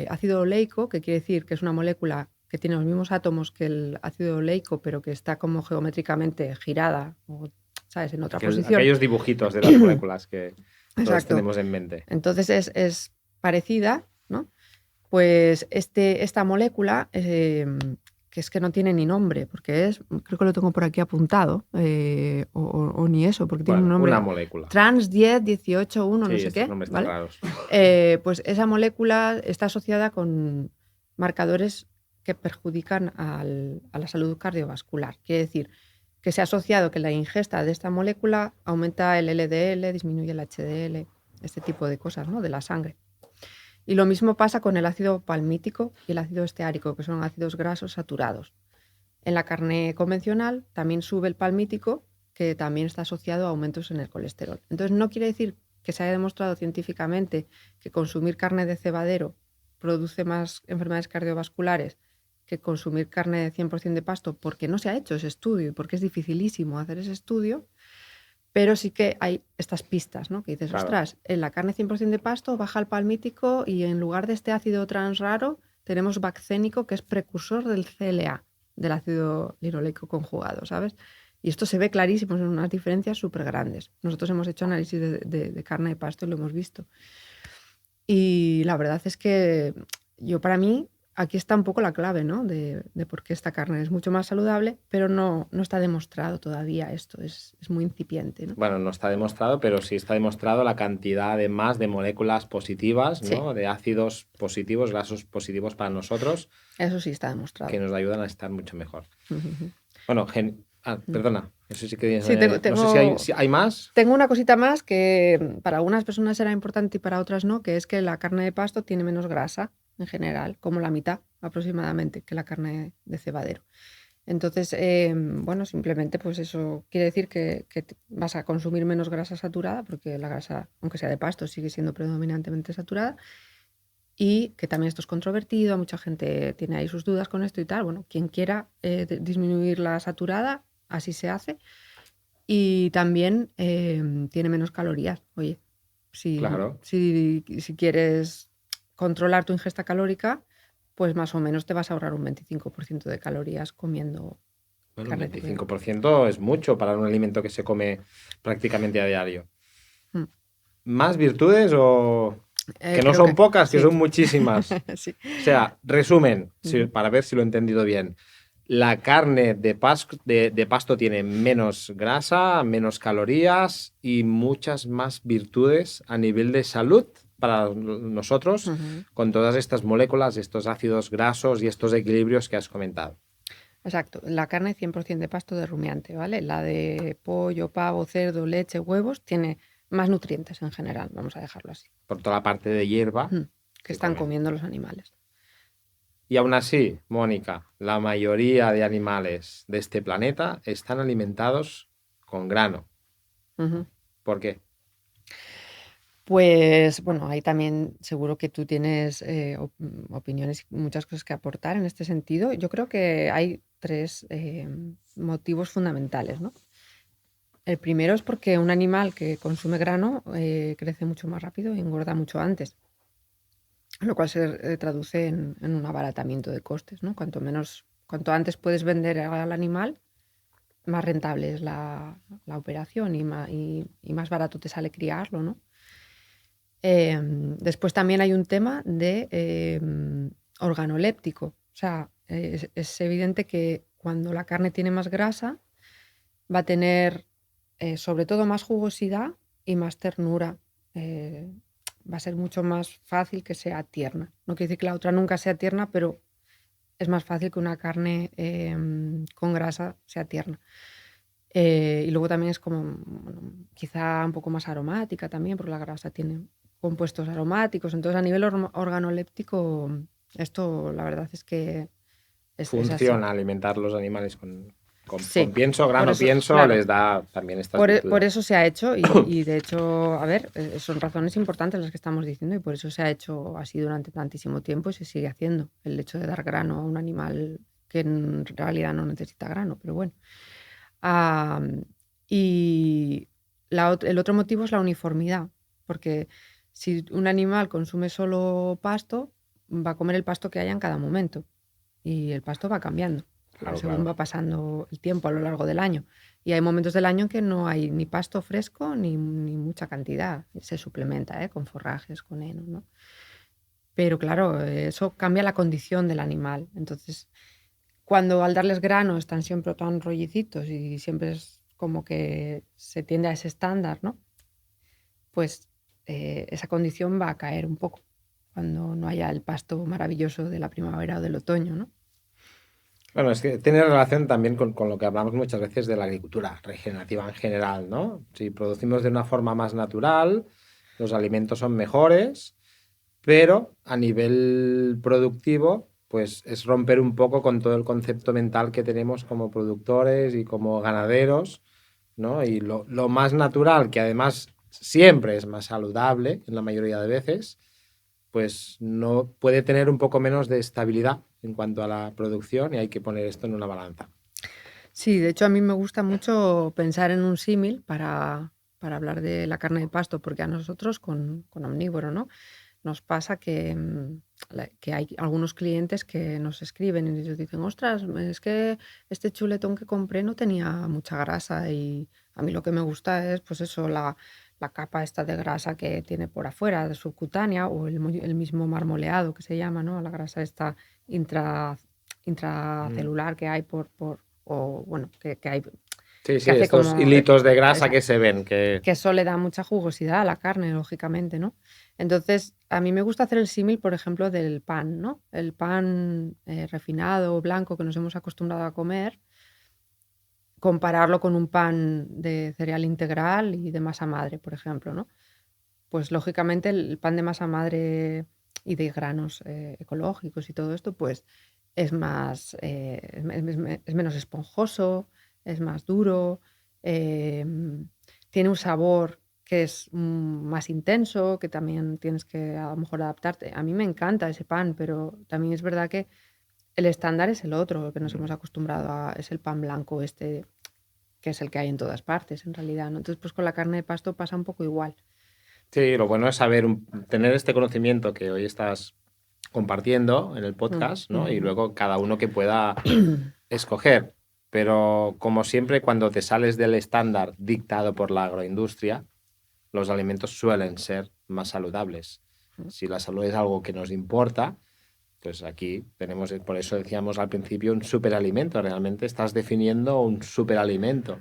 ácido oleico, que quiere decir que es una molécula que tiene los mismos átomos que el ácido oleico, pero que está como geométricamente girada, o, ¿sabes? En otra posición. Aquellos dibujitos de las moléculas que todos Exacto. tenemos en mente. Entonces es parecida, ¿no? Pues esta molécula, que es que no tiene ni nombre, porque creo que lo tengo por aquí apuntado, o ni eso, porque tiene un nombre. Una molécula. Trans 10, 18, 1, sí, no sé qué. Nombres ¿vale? tan raros. Pues esa molécula está asociada con marcadores que perjudican a la salud cardiovascular. Quiere decir que se ha asociado que la ingesta de esta molécula aumenta el LDL, disminuye el HDL, este tipo de cosas, ¿no? De la sangre. Y lo mismo pasa con el ácido palmítico y el ácido esteárico, que son ácidos grasos saturados. En la carne convencional también sube el palmítico, que también está asociado a aumentos en el colesterol. Entonces, no quiere decir que se haya demostrado científicamente que consumir carne de cebadero produce más enfermedades cardiovasculares que consumir carne de 100% de pasto, porque no se ha hecho ese estudio y porque es dificilísimo hacer ese estudio. Pero sí que hay estas pistas, ¿no? Que dices, Claro. ostras, en la carne 100% de pasto baja el palmítico y en lugar de este ácido trans raro tenemos bacénico, que es precursor del CLA, del ácido linoleico conjugado, ¿sabes? Y esto se ve clarísimo, son unas diferencias súper grandes. Nosotros hemos hecho análisis de carne de pasto y lo hemos visto. Y la verdad es que para mí, aquí está un poco la clave, ¿no? De por qué esta carne es mucho más saludable, pero no está demostrado todavía esto, es muy incipiente, ¿no? Bueno, no está demostrado, pero sí está demostrado la cantidad de moléculas positivas, ¿no? Sí. De ácidos positivos, grasos positivos para nosotros. Eso sí está demostrado. Que nos ayudan a estar mucho mejor. Bueno, perdona, eso sí que... Sí, no sé si hay más. Tengo una cosita más que para algunas personas será importante y para otras no, que es que la carne de pasto tiene menos grasa en general, como la mitad aproximadamente que la carne de cebadero. Entonces, bueno, simplemente pues eso quiere decir que vas a consumir menos grasa saturada, porque la grasa, aunque sea de pasto, sigue siendo predominantemente saturada, y que también esto es controvertido, mucha gente tiene ahí sus dudas con esto y tal. Bueno, quien quiera disminuir la saturada, así se hace. Y también tiene menos calorías. Oye, Claro. si quieres controlar tu ingesta calórica, pues más o menos te vas a ahorrar un 25% de calorías comiendo Bueno, un carne de cordero. 25% es mucho para un alimento que se come prácticamente a diario. Mm. ¿Más virtudes o que no Creo son pocas, que sí. son muchísimas? Sí. O sea, resumen, Ujú. para ver si lo he entendido bien. La carne de pasto tiene menos grasa, menos calorías y muchas más virtudes a nivel de salud para nosotros, Ujú. con todas estas moléculas, estos ácidos grasos y estos equilibrios que has comentado. Exacto, la carne 100% de pasto de rumiante, ¿vale? La de pollo, pavo, cerdo, leche, huevos, tiene más nutrientes en general, vamos a dejarlo así, Por toda la parte de hierba que que están comen. comiendo los animales. Y aún así, Mónica, la mayoría de animales de este planeta están alimentados con grano. Ujú. ¿Por qué? Pues bueno, ahí también seguro que tú tienes opiniones y muchas cosas que aportar en este sentido. Yo creo que hay tres motivos fundamentales, ¿no? El primero es porque un animal que consume grano crece mucho más rápido y engorda mucho antes, lo cual se traduce en un abaratamiento de costes, ¿no? Cuanto antes puedes vender al animal, más rentable es la operación y más barato te sale criarlo, ¿no? Después también hay un tema de organoléptico. O sea, es evidente que cuando la carne tiene más grasa, va a tener sobre todo más jugosidad y más ternura. Eh, Va a ser mucho más fácil que sea tierna. No quiere decir que la otra nunca sea tierna, pero es más fácil que una carne con grasa sea tierna. Y luego también es como, bueno, quizá un poco más aromática también, porque la grasa tiene compuestos aromáticos. Entonces, a nivel organoléptico, esto la verdad es que es así. Funciona alimentar los animales con Sí, pienso, por grano, eso, pienso, claro, les da también estas por virtudes. eso se ha hecho y de hecho, a ver, son razones importantes las que estamos diciendo y por eso se ha hecho así durante tantísimo tiempo y se sigue haciendo. El hecho de dar grano a un animal que en realidad no necesita grano, pero bueno. Ah, y el otro motivo es la uniformidad, porque si un animal consume solo pasto, va a comer el pasto que haya en cada momento y el pasto va cambiando Claro, según claro. va pasando el tiempo a lo largo del año. Y hay momentos del año que no hay ni pasto fresco ni mucha cantidad. Se suplementa con forrajes, con heno, ¿no? Pero claro, eso cambia la condición del animal. Entonces, cuando al darles grano están siempre tan rollicitos y siempre es como que se tiende a ese estándar, ¿no? Pues esa condición va a caer un poco cuando no haya el pasto maravilloso de la primavera o del otoño, ¿no? Bueno, es que tiene relación también con lo que hablamos muchas veces de la agricultura regenerativa en general, ¿no? Si producimos de una forma más natural, los alimentos son mejores, pero a nivel productivo, pues es romper un poco con todo el concepto mental que tenemos como productores y como ganaderos, ¿no? Y lo más natural, que además siempre es más saludable en la mayoría de veces, pues no puede tener un poco menos de estabilidad en cuanto a la producción y hay que poner esto en una balanza. Sí, de hecho a mí me gusta mucho pensar en un símil para hablar de la carne de pasto, porque a nosotros con omnívoro, ¿no? Nos pasa que, que hay algunos clientes que nos escriben y nos dicen, ostras, es que este chuletón que compré no tenía mucha grasa y a mí lo que me gusta es, pues eso, la capa esta de grasa que tiene por afuera, de subcutánea, o el mismo marmoleado que se llama, ¿no? La grasa esta intra, Mm. intracelular que hay o bueno, que hay, Sí, que sí, hace estos como hilitos de grasa esa, que se ven, que que eso le da mucha jugosidad a la carne, lógicamente, ¿no? Entonces, a mí me gusta hacer el símil, por ejemplo, del pan, ¿no? El pan refinado, blanco, que nos hemos acostumbrado a comer, compararlo con un pan de cereal integral y de masa madre, por ejemplo, ¿no? Pues lógicamente el pan de masa madre y de granos ecológicos y todo esto, pues es más, es menos esponjoso, es más duro, tiene un sabor que es más intenso, que también tienes que a lo mejor adaptarte. A mí me encanta ese pan, pero también es verdad que el estándar es el otro, el que nos hemos acostumbrado a, es el pan blanco este, que es el que hay en todas partes, en realidad, ¿no? Entonces, pues con la carne de pasto pasa un poco igual. sí, lo bueno es saber, tener este conocimiento que hoy estás compartiendo en el Mm, podcast, ¿no? Y ujú. luego cada uno que pueda escoger. Pero como siempre, cuando te sales del estándar dictado por la agroindustria, los alimentos suelen ser más saludables. Si la salud es algo que nos importa, pues aquí tenemos, por eso decíamos al principio, un superalimento. Realmente estás definiendo un superalimento.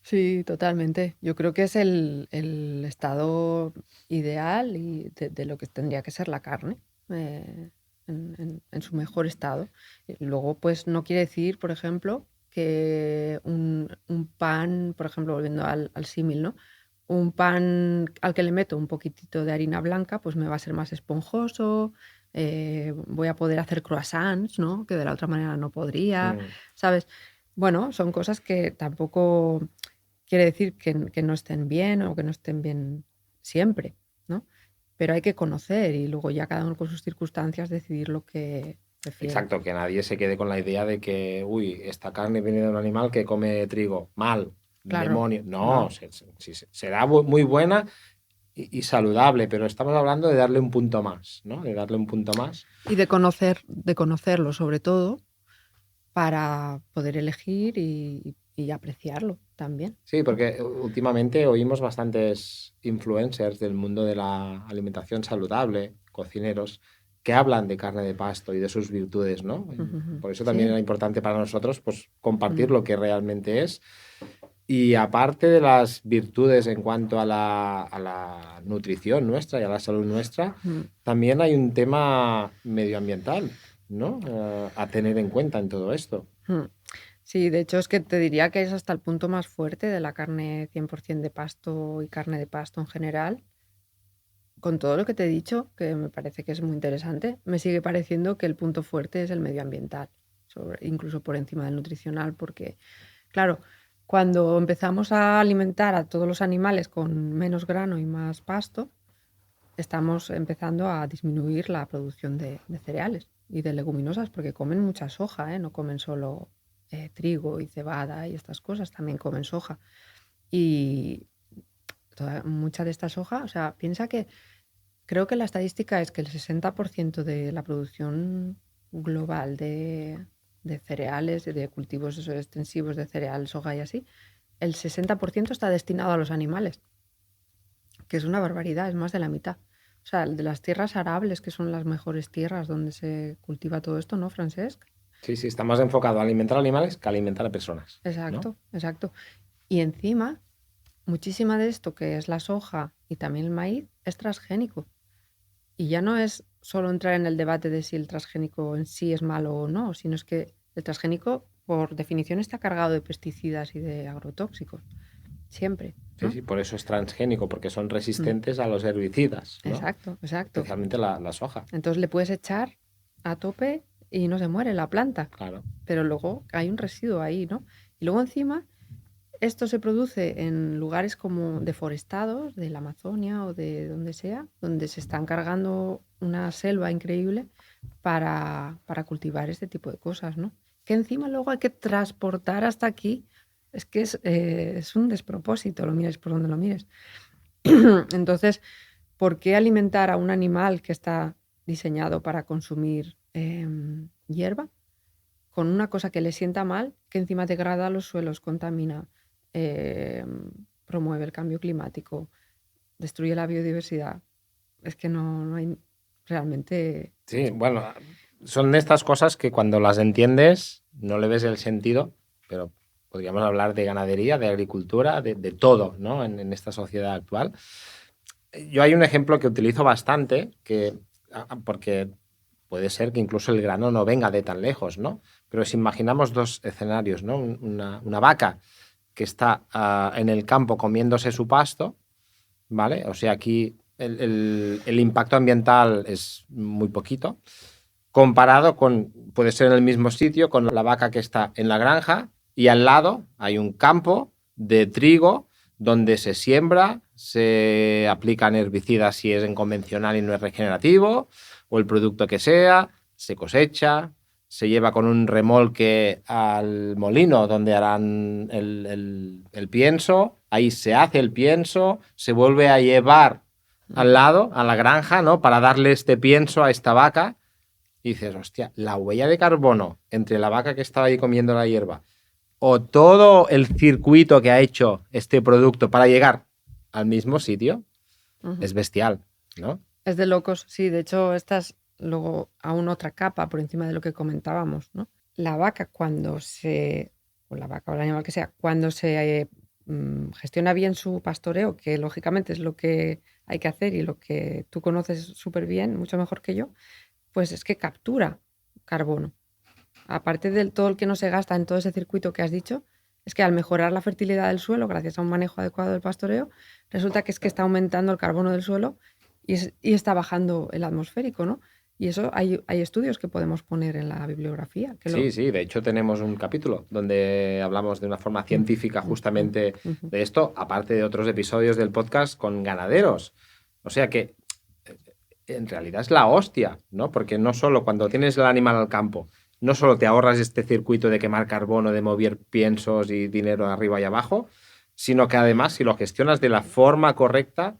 Sí, totalmente. Yo creo que es el estado ideal y de lo que tendría que ser la carne, en su mejor estado. Luego, pues no quiere decir, por ejemplo, que un pan, por ejemplo, volviendo al símil, ¿no? Un pan al que le meto un poquitito de harina blanca, pues me va a ser más esponjoso, voy a poder hacer croissants, ¿no? Que de la otra manera no podría, ¿sabes? Bueno, son cosas que tampoco quiere decir que no estén bien o que no estén bien siempre, ¿no? Pero hay que conocer y luego ya cada uno con sus circunstancias decidir lo que prefiere. Exacto, que nadie se quede con la idea de que, uy, esta carne viene de un animal que come trigo. Mal, Claro, demonio. No, no. será muy buena y saludable, pero estamos hablando de darle un punto más, ¿no? De darle un punto más. Y de conocerlo sobre todo para poder elegir y apreciarlo también. Sí, porque últimamente oímos bastantes influencers del mundo de la alimentación saludable, cocineros, que hablan de carne de pasto y de sus virtudes, ¿no? Por eso también Sí. era importante para nosotros, pues, compartir lo que realmente es. Y aparte de las virtudes en cuanto a la nutrición nuestra y a la salud nuestra, también hay un tema medioambiental, ¿no? A tener en cuenta en todo esto. Sí, de hecho es que te diría que es hasta el punto más fuerte de la carne 100% de pasto y carne de pasto en general. Con todo lo que te he dicho, que me parece que es muy interesante, me sigue pareciendo que el punto fuerte es el medioambiental, incluso por encima del nutricional, porque, claro, cuando empezamos a alimentar a todos los animales con menos grano y más pasto, estamos empezando a disminuir la producción de cereales y de leguminosas, porque comen mucha soja, no comen solo trigo y cebada y estas cosas, también comen soja. Y mucha de esta soja, o sea, piensa que creo que la estadística es que el 60% de la producción global de cereales, de cultivos extensivos de cereal, soja y así, el 60% está destinado a los animales, que es una barbaridad, es más de la mitad. O sea, de las tierras arables, que son las mejores tierras donde se cultiva todo esto, ¿no, Francesc? Sí, está más enfocado a alimentar animales que a alimentar a personas, ¿no? Exacto, exacto. Y encima, muchísima de esto, que es la soja y también el maíz, es transgénico. Y ya no es solo entrar en el debate de si el transgénico en sí es malo o no, sino es que el transgénico, por definición, está cargado de pesticidas y de agrotóxicos. Siempre, ¿no? Sí, por eso es transgénico, porque son resistentes a los herbicidas, ¿no? Exacto, exacto. Especialmente la soja. Entonces le puedes echar a tope y no se muere la planta. Claro. Pero luego hay un residuo ahí, ¿no? Y luego encima, esto se produce en lugares como deforestados, de la Amazonia o de donde sea, donde se están cargando una selva increíble para cultivar este tipo de cosas, ¿no? Que encima luego hay que transportar hasta aquí. Es que es un despropósito, lo mires por donde lo mires. Entonces, ¿por qué alimentar a un animal que está diseñado para consumir hierba con una cosa que le sienta mal, que encima degrada los suelos, contamina, promueve el cambio climático, destruye la biodiversidad? Es que no hay realmente... Sí, bueno, son de estas cosas que cuando las entiendes no le ves el sentido, pero podríamos hablar de ganadería, de agricultura, de todo, ¿no? En esta sociedad actual. Yo hay un ejemplo que utilizo bastante, porque puede ser que incluso el grano no venga de tan lejos, ¿no? Pero si imaginamos dos escenarios, ¿no? Una vaca que está en el campo comiéndose su pasto, ¿vale? O sea, aquí el impacto ambiental es muy poquito, comparado con, puede ser en el mismo sitio, con la vaca que está en la granja y al lado hay un campo de trigo donde se siembra, se aplican herbicidas si es en convencional y no es regenerativo, o el producto que sea, se cosecha, se lleva con un remolque al molino donde harán el pienso, ahí se hace el pienso, se vuelve a llevar al lado, a la granja, ¿no? Para darle este pienso a esta vaca. Y dices, hostia, la huella de carbono entre la vaca que estaba ahí comiendo la hierba o todo el circuito que ha hecho este producto para llegar al mismo sitio es bestial, ¿no? Es de locos, sí. De hecho, esta es luego aún otra capa por encima de lo que comentábamos, ¿no? La vaca o la vaca o el animal que sea, cuando se gestiona bien su pastoreo, que lógicamente es lo que hay que hacer y lo que tú conoces súper bien, mucho mejor que yo, pues es que captura carbono. Aparte del todo el que no se gasta en todo ese circuito que has dicho, es que al mejorar la fertilidad del suelo gracias a un manejo adecuado del pastoreo, resulta que es que está aumentando el carbono del suelo y está bajando el atmosférico, ¿no? Y eso hay estudios que podemos poner en la bibliografía. Sí, sí, de hecho tenemos un capítulo donde hablamos de una forma científica justamente de esto, aparte de otros episodios del podcast con ganaderos. O sea que en realidad es la hostia, ¿no? Porque no solo cuando tienes el animal al campo, no solo te ahorras este circuito de quemar carbono, de mover piensos y dinero arriba y abajo, sino que además si lo gestionas de la forma correcta,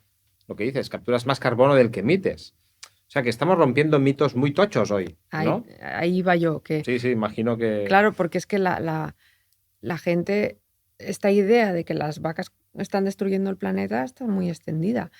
lo que dices, capturas más carbono del que emites. O sea que estamos rompiendo mitos muy tochos hoy, ¿no? Ahí va yo, que... Sí, sí, imagino que... Claro, porque es que la gente, esta idea de que las vacas están destruyendo el planeta está muy extendida.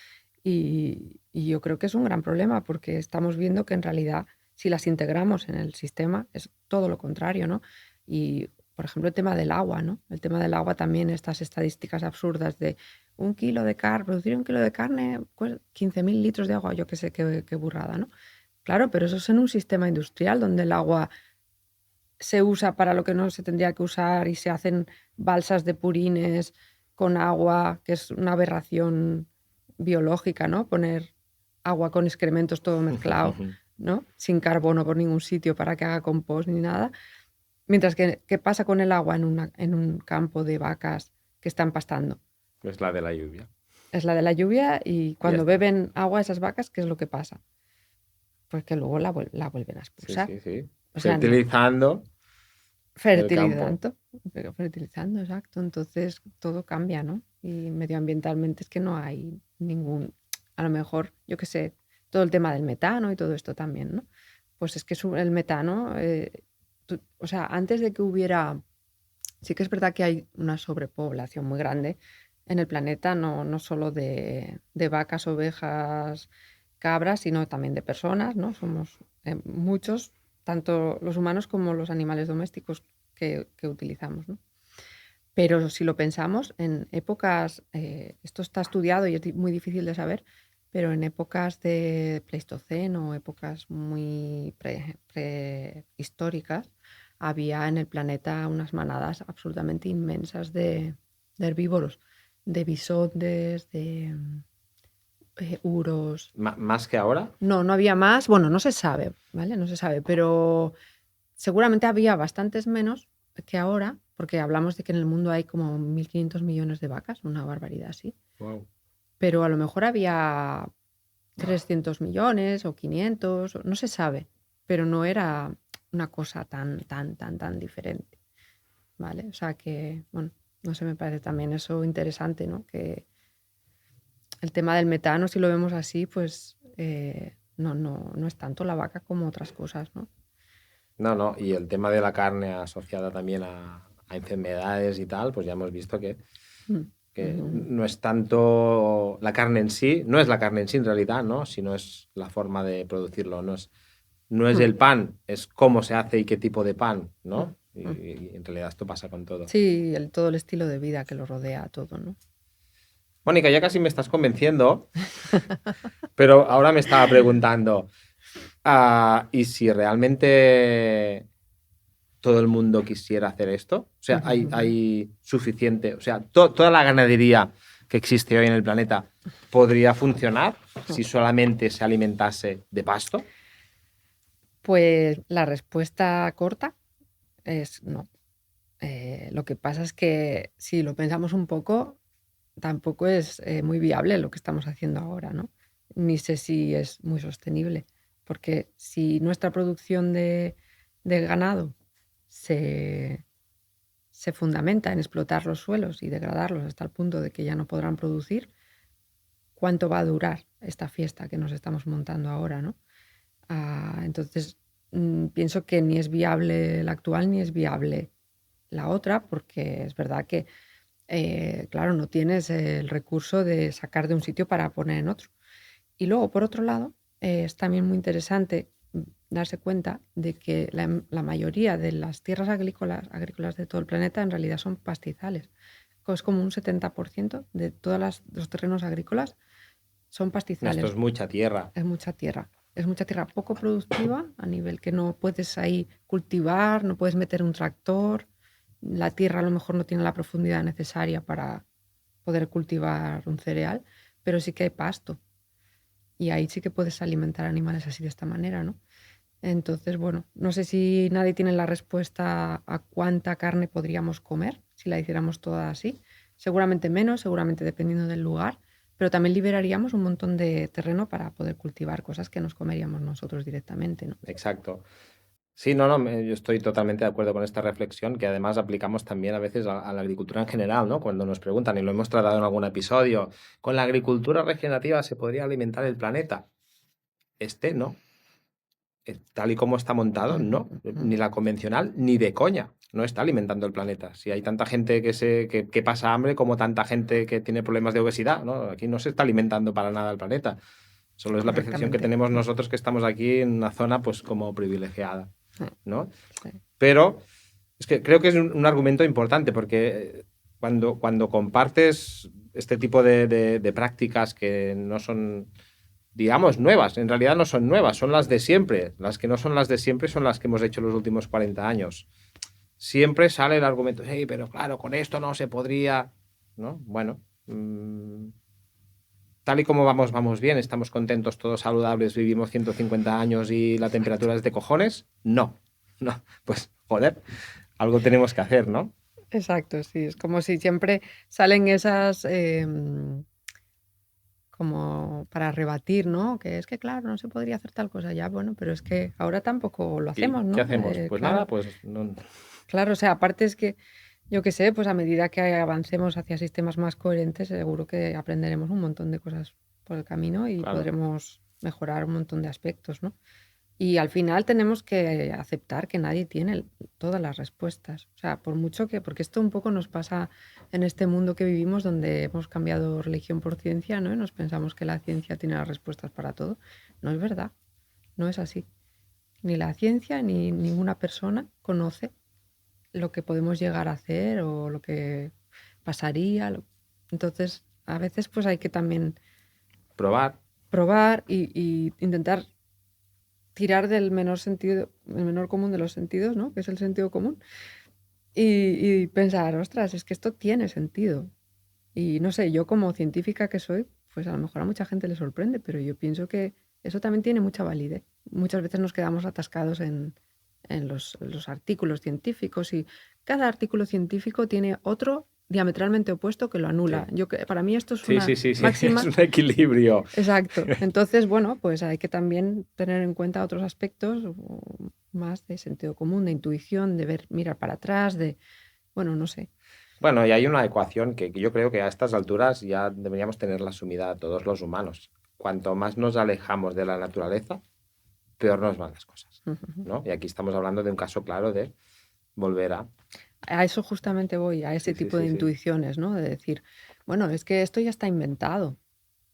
Y yo creo que es un gran problema porque estamos viendo que en realidad si las integramos en el sistema es todo lo contrario, ¿no? Y, por ejemplo, el tema del agua, ¿no? El tema del agua también, estas estadísticas absurdas de producir un kilo de carne, pues 15.000 litros de agua, yo qué sé, qué burrada, ¿no? Claro, pero eso es en un sistema industrial donde el agua se usa para lo que no se tendría que usar y se hacen balsas de purines con agua, que es una aberración biológica, ¿no? Poner agua con excrementos todo mezclado, ¿no? Sin carbono por ningún sitio para que haga compost ni nada. Mientras que, ¿qué pasa con el agua en un campo de vacas que están pastando? Es la de la lluvia. Es la de la lluvia y cuando beben agua esas vacas, ¿qué es lo que pasa? Pues que luego la vuelven a expulsar. Sí, sí, sí. O sea, fertilizando el campo. Fertilizando, exacto. Entonces todo cambia, ¿no? Y medioambientalmente es que no hay ningún, a lo mejor, yo qué sé, todo el tema del metano y todo esto también, ¿no? Pues es que el metano, o sea, antes de que hubiera, sí que es verdad que hay una sobrepoblación muy grande en el planeta, no solo de vacas, ovejas, cabras, sino también de personas, ¿no? Somos muchos, tanto los humanos como los animales domésticos que utilizamos, ¿no? Pero si lo pensamos, en épocas, esto está estudiado y es muy difícil de saber, pero en épocas de Pleistoceno, épocas muy prehistóricas, había en el planeta unas manadas absolutamente inmensas de herbívoros, de bisontes, de uros. ¿Más que ahora? No había más. Bueno, no se sabe, ¿vale? No se sabe, pero seguramente había bastantes menos que ahora, porque hablamos de que en el mundo hay como 1.500 millones de vacas, una barbaridad así. Wow. Pero a lo mejor había 300 millones o 500, no se sabe, pero no era una cosa tan diferente, ¿vale? O sea que, bueno, no sé, me parece también eso interesante, ¿no? Que el tema del metano, si lo vemos así, pues no es tanto la vaca como otras cosas, ¿no? No, y el tema de la carne asociada también a enfermedades y tal, pues ya hemos visto que no es tanto la carne en sí, no es la carne en sí en realidad, ¿no? Sino es la forma de producirlo, no es el pan, es cómo se hace y qué tipo de pan, ¿no? Y en realidad esto pasa con todo. Sí, todo el estilo de vida que lo rodea todo, ¿no? Mónica, ya casi me estás convenciendo, pero ahora me estaba preguntando, ¿y si realmente todo el mundo quisiera hacer esto? O sea, hay suficiente, o sea, toda la ganadería que existe hoy en el planeta podría funcionar si solamente se alimentase de pasto. Pues la respuesta corta es no. Lo que pasa es que si lo pensamos un poco, tampoco es muy viable lo que estamos haciendo ahora, ¿no? Ni sé si es muy sostenible, porque si nuestra producción de ganado se fundamenta en explotar los suelos y degradarlos hasta el punto de que ya no podrán producir, ¿cuánto va a durar esta fiesta que nos estamos montando ahora, ¿no? Entonces, pienso que ni es viable el actual ni es viable la otra, porque es verdad que, claro, no tienes el recurso de sacar de un sitio para poner en otro. Y luego, por otro lado, es también muy interesante darse cuenta de que la mayoría de las tierras agrícolas de todo el planeta en realidad son pastizales. Es como un 70% de todos los terrenos agrícolas son Esto pastizales. es mucha tierra. Es mucha tierra. Es mucha tierra poco productiva a nivel que no puedes ahí cultivar, no puedes meter un tractor. La tierra a lo mejor no tiene la profundidad necesaria para poder cultivar un cereal, pero sí que hay pasto. Y ahí sí que puedes alimentar animales así de esta manera, ¿no? Entonces, bueno, no sé si nadie tiene la respuesta a cuánta carne podríamos comer si la hiciéramos toda así. Seguramente menos, seguramente dependiendo del lugar, pero también liberaríamos un montón de terreno para poder cultivar cosas que nos comeríamos nosotros directamente, ¿no? Exacto. Sí, no, no, yo estoy totalmente de acuerdo con esta reflexión que además aplicamos también a veces a la agricultura en general, ¿no? Cuando nos preguntan, y lo hemos tratado en algún episodio, ¿con la agricultura regenerativa se podría alimentar el planeta? No. Tal y como está montado, no. Ni la convencional, ni de coña. No está alimentando el planeta. Si hay tanta gente que pasa hambre, como tanta gente que tiene problemas de obesidad, ¿no? Aquí no se está alimentando para nada el planeta. Solo es la percepción que Correctamente. tenemos nosotros que estamos aquí en una zona pues como privilegiada, ¿no? Sí. Pero es que creo que es un argumento importante porque cuando compartes este tipo de prácticas que no son, digamos, nuevas, en realidad no son nuevas, son las de siempre. Las que no son las de siempre son las que hemos hecho los últimos 40 años. Siempre sale el argumento, hey, pero claro, con esto no se podría, ¿no? Bueno, tal y como vamos bien, estamos contentos, todos saludables, vivimos 150 años y la temperatura es de cojones. No, pues joder, algo tenemos que hacer, ¿no? Exacto, sí. Es como si siempre salen esas como para rebatir, ¿no? Que es que, claro, no se podría hacer tal cosa ya, bueno, pero es que ahora tampoco lo ¿Y hacemos, qué ¿no? hacemos? Pues Claro, nada, pues no. claro, o sea, aparte es que, yo qué sé, pues a medida que avancemos hacia sistemas más coherentes, seguro que aprenderemos un montón de cosas por el camino y Claro. podremos mejorar un montón de aspectos, ¿no? Y al final tenemos que aceptar que nadie tiene todas las respuestas. O sea, por mucho que, porque esto un poco nos pasa en este mundo que vivimos donde hemos cambiado religión por ciencia, ¿no? Y nos pensamos que la ciencia tiene las respuestas para todo. No es verdad, no es así. Ni la ciencia ni ninguna persona conoce lo que podemos llegar a hacer o lo que pasaría. Entonces, a veces pues hay que también Probar. probar y intentar tirar del menor sentido, el menor común de los sentidos, ¿no? Que es el sentido común. Y pensar, ostras, es que esto tiene sentido. Y no sé, yo como científica que soy, pues a lo mejor a mucha gente le sorprende, pero yo pienso que eso también tiene mucha validez. Muchas veces nos quedamos atascados en los artículos científicos y cada artículo científico tiene otro diametralmente opuesto que lo anula. Sí. Para mí esto es Sí, una sí, máxima. es un equilibrio. Exacto. Entonces, bueno, pues hay que también tener en cuenta otros aspectos más de sentido común, de intuición, de ver, mirar para atrás, bueno, no sé. Bueno, y hay una ecuación que yo creo que a estas alturas ya deberíamos tenerla asumida todos los humanos. Cuanto más nos alejamos de la naturaleza, peor nos van las cosas, ¿no? Y aquí estamos hablando de un caso claro de volver a... A eso justamente voy, a ese Sí, sí, tipo de sí, sí. intuiciones, ¿no? De decir, bueno, es que esto ya está inventado.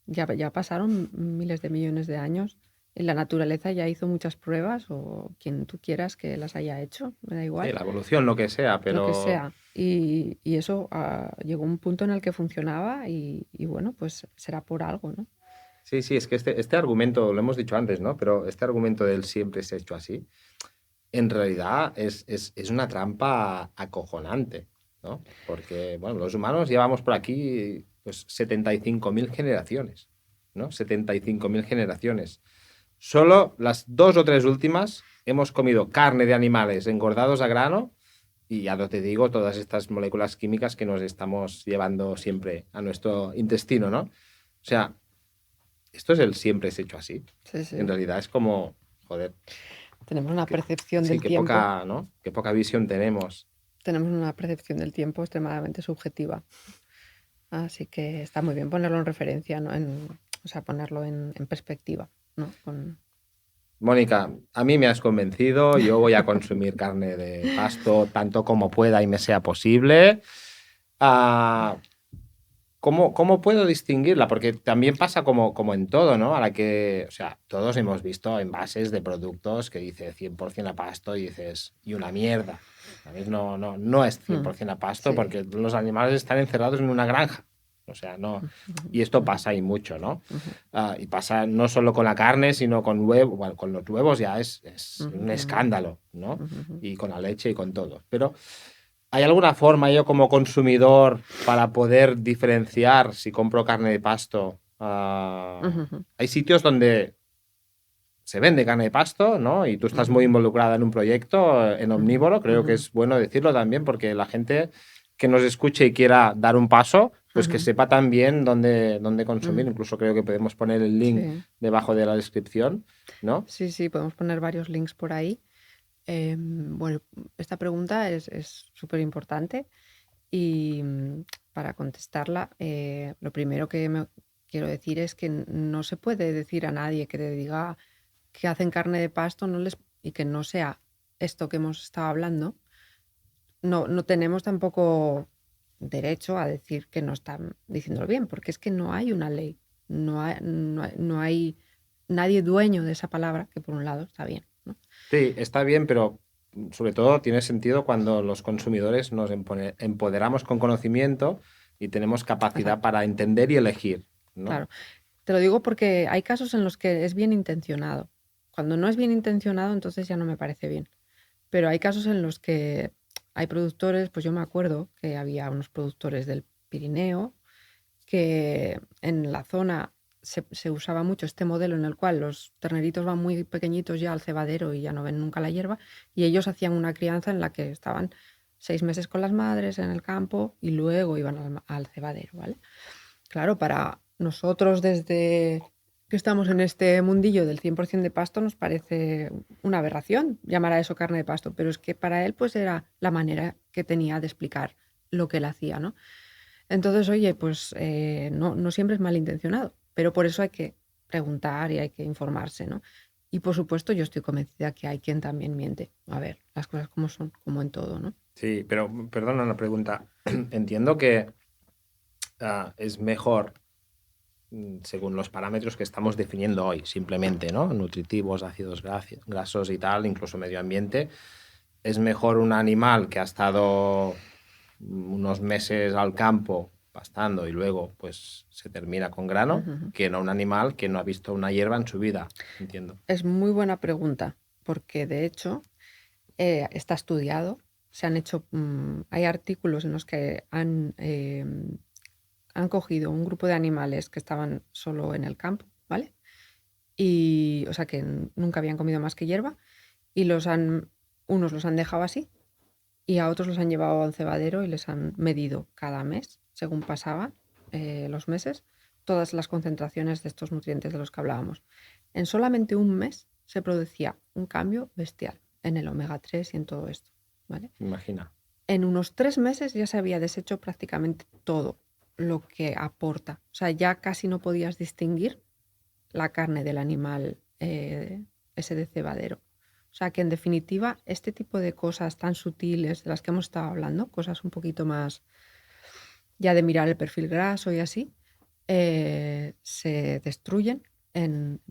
Ya pasaron miles de millones de años. Y la naturaleza ya hizo muchas pruebas, o quien tú quieras que las haya hecho, me da Sí, igual. la evolución, lo que sea, Lo que pero sea. Y eso llegó a un punto en el que funcionaba y bueno, pues será por algo, ¿no? sí, sí, es que este argumento, lo hemos dicho antes, ¿no? Pero este argumento del siempre se ha hecho así, en realidad es una trampa acojonante, ¿no? Porque, bueno, los humanos llevamos por aquí pues 75.000 generaciones, ¿no? 75.000 generaciones. Solo las 2 o 3 últimas hemos comido carne de animales engordados a grano y ya no te digo todas estas moléculas químicas que nos estamos llevando siempre a nuestro intestino, ¿no? O sea, esto es el siempre es hecho así. Sí, sí. En realidad es como, joder, Tenemos una percepción sí, del tiempo. ¿no? Qué poca visión tenemos. Tenemos una percepción del tiempo extremadamente subjetiva. Así que está muy bien ponerlo en referencia, ¿no? O sea, ponerlo en perspectiva, ¿no? Mónica, a mí me has convencido, yo voy a consumir carne de pasto tanto como pueda y me sea posible. Ah, ¿cómo puedo distinguirla? Porque también pasa como en todo, ¿no? A la que, o sea, todos hemos visto envases de productos que dice 100% a pasto y dices, y una mierda. ¿Sabes? No es Mm, 100% a pasto Sí. porque los animales están encerrados en una granja. O sea, no. Y esto pasa y mucho, ¿no? Y pasa no solo con la carne, sino con huevo. Bueno, con los huevos ya es un escándalo, ¿no? Y con la leche y con todo. Pero ¿hay alguna forma yo como consumidor para poder diferenciar si compro carne de pasto? Hay sitios donde se vende carne de pasto, ¿no? Y tú estás muy involucrada en un proyecto en Omnívoro. Creo que es bueno decirlo también porque la gente que nos escuche y quiera dar un paso, pues que sepa también dónde consumir. Incluso creo que podemos poner el link Sí, debajo de la descripción, ¿no? sí, sí, podemos poner varios links por ahí. Bueno, esta pregunta es súper importante y para contestarla, lo primero que me quiero decir es que no se puede decir a nadie que te diga que hacen carne de pasto y que no sea esto que hemos estado hablando. No tenemos tampoco derecho a decir que no están diciéndolo bien, porque es que no hay una ley, no hay nadie dueño de esa palabra, que por un lado está bien, ¿no? Sí, está bien, pero sobre todo tiene sentido cuando los consumidores nos empoderamos con conocimiento y tenemos capacidad Exacto, para entender y elegir, ¿no? claro. Te lo digo porque hay casos en los que es bien intencionado. Cuando no es bien intencionado, entonces ya no me parece bien. Pero hay casos en los que hay productores, pues yo me acuerdo que había unos productores del Pirineo que en la zona se usaba mucho este modelo en el cual los terneritos van muy pequeñitos ya al cebadero y ya no ven nunca la hierba, y ellos hacían una crianza en la que estaban 6 meses con las madres en el campo y luego iban al cebadero, ¿vale? Claro, para nosotros desde que estamos en este mundillo del 100% de pasto nos parece una aberración llamar a eso carne de pasto, pero es que para él pues era la manera que tenía de explicar lo que él hacía, ¿no? Entonces, oye, pues no siempre es malintencionado, pero por eso hay que preguntar y hay que informarse, ¿no? Y por supuesto, yo estoy convencida que hay quien también miente. A ver, las cosas como son, como en todo, ¿no? Sí, pero perdona una pregunta. Entiendo que es mejor, según los parámetros que estamos definiendo hoy, simplemente, ¿no? Nutritivos, ácidos grasos y tal, incluso medio ambiente. Es mejor un animal que ha estado unos meses al campo pastando y luego pues se termina con grano, Ujú. que no un animal que no ha visto una hierba en su vida, entiendo. Es muy buena pregunta, porque de hecho está estudiado, se han hecho, hay artículos en los que han cogido un grupo de animales que estaban solo en el campo, ¿vale? Y, o sea, que nunca habían comido más que hierba, y unos los han dejado así, y a otros los han llevado a un cebadero y les han medido cada mes, según pasaban los meses, todas las concentraciones de estos nutrientes de los que hablábamos. En solamente un mes se producía un cambio bestial en el omega 3 y en todo esto, ¿vale? Imagina. En unos 3 meses ya se había deshecho prácticamente todo lo que aporta. O sea, ya casi no podías distinguir la carne del animal ese de cebadero. O sea que en definitiva, este tipo de cosas tan sutiles de las que hemos estado hablando, cosas un poquito más ya de mirar el perfil graso y así, se destruyen en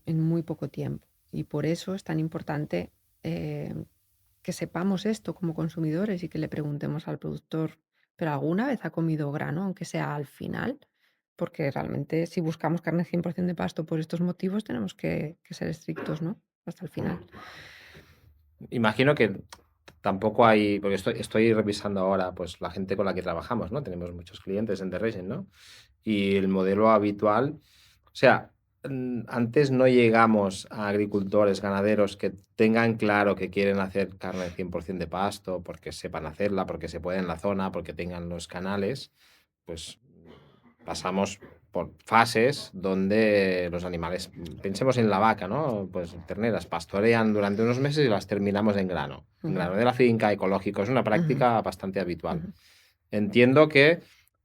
muy poco tiempo. Y por eso es tan importante que sepamos esto como consumidores y que le preguntemos al productor, ¿pero alguna vez ha comido grano, aunque sea al final? Porque realmente si buscamos carne 100% de pasto por estos motivos, tenemos que ser estrictos, ¿no? Hasta el final. Imagino que tampoco hay, porque estoy revisando ahora pues la gente con la que trabajamos, ¿no? Tenemos muchos clientes en The Regen, ¿no? Y el modelo habitual, o sea, antes no llegamos a agricultores, ganaderos que tengan claro que quieren hacer carne 100% de pasto, porque sepan hacerla, porque se puede en la zona, porque tengan los canales, pues pasamos por fases donde los animales, pensemos en la vaca, ¿no? Pues terneras, pastorean durante unos meses y las terminamos en Ujú, grano de la finca, ecológico, es una ujú, práctica bastante habitual. ujú. Entiendo que,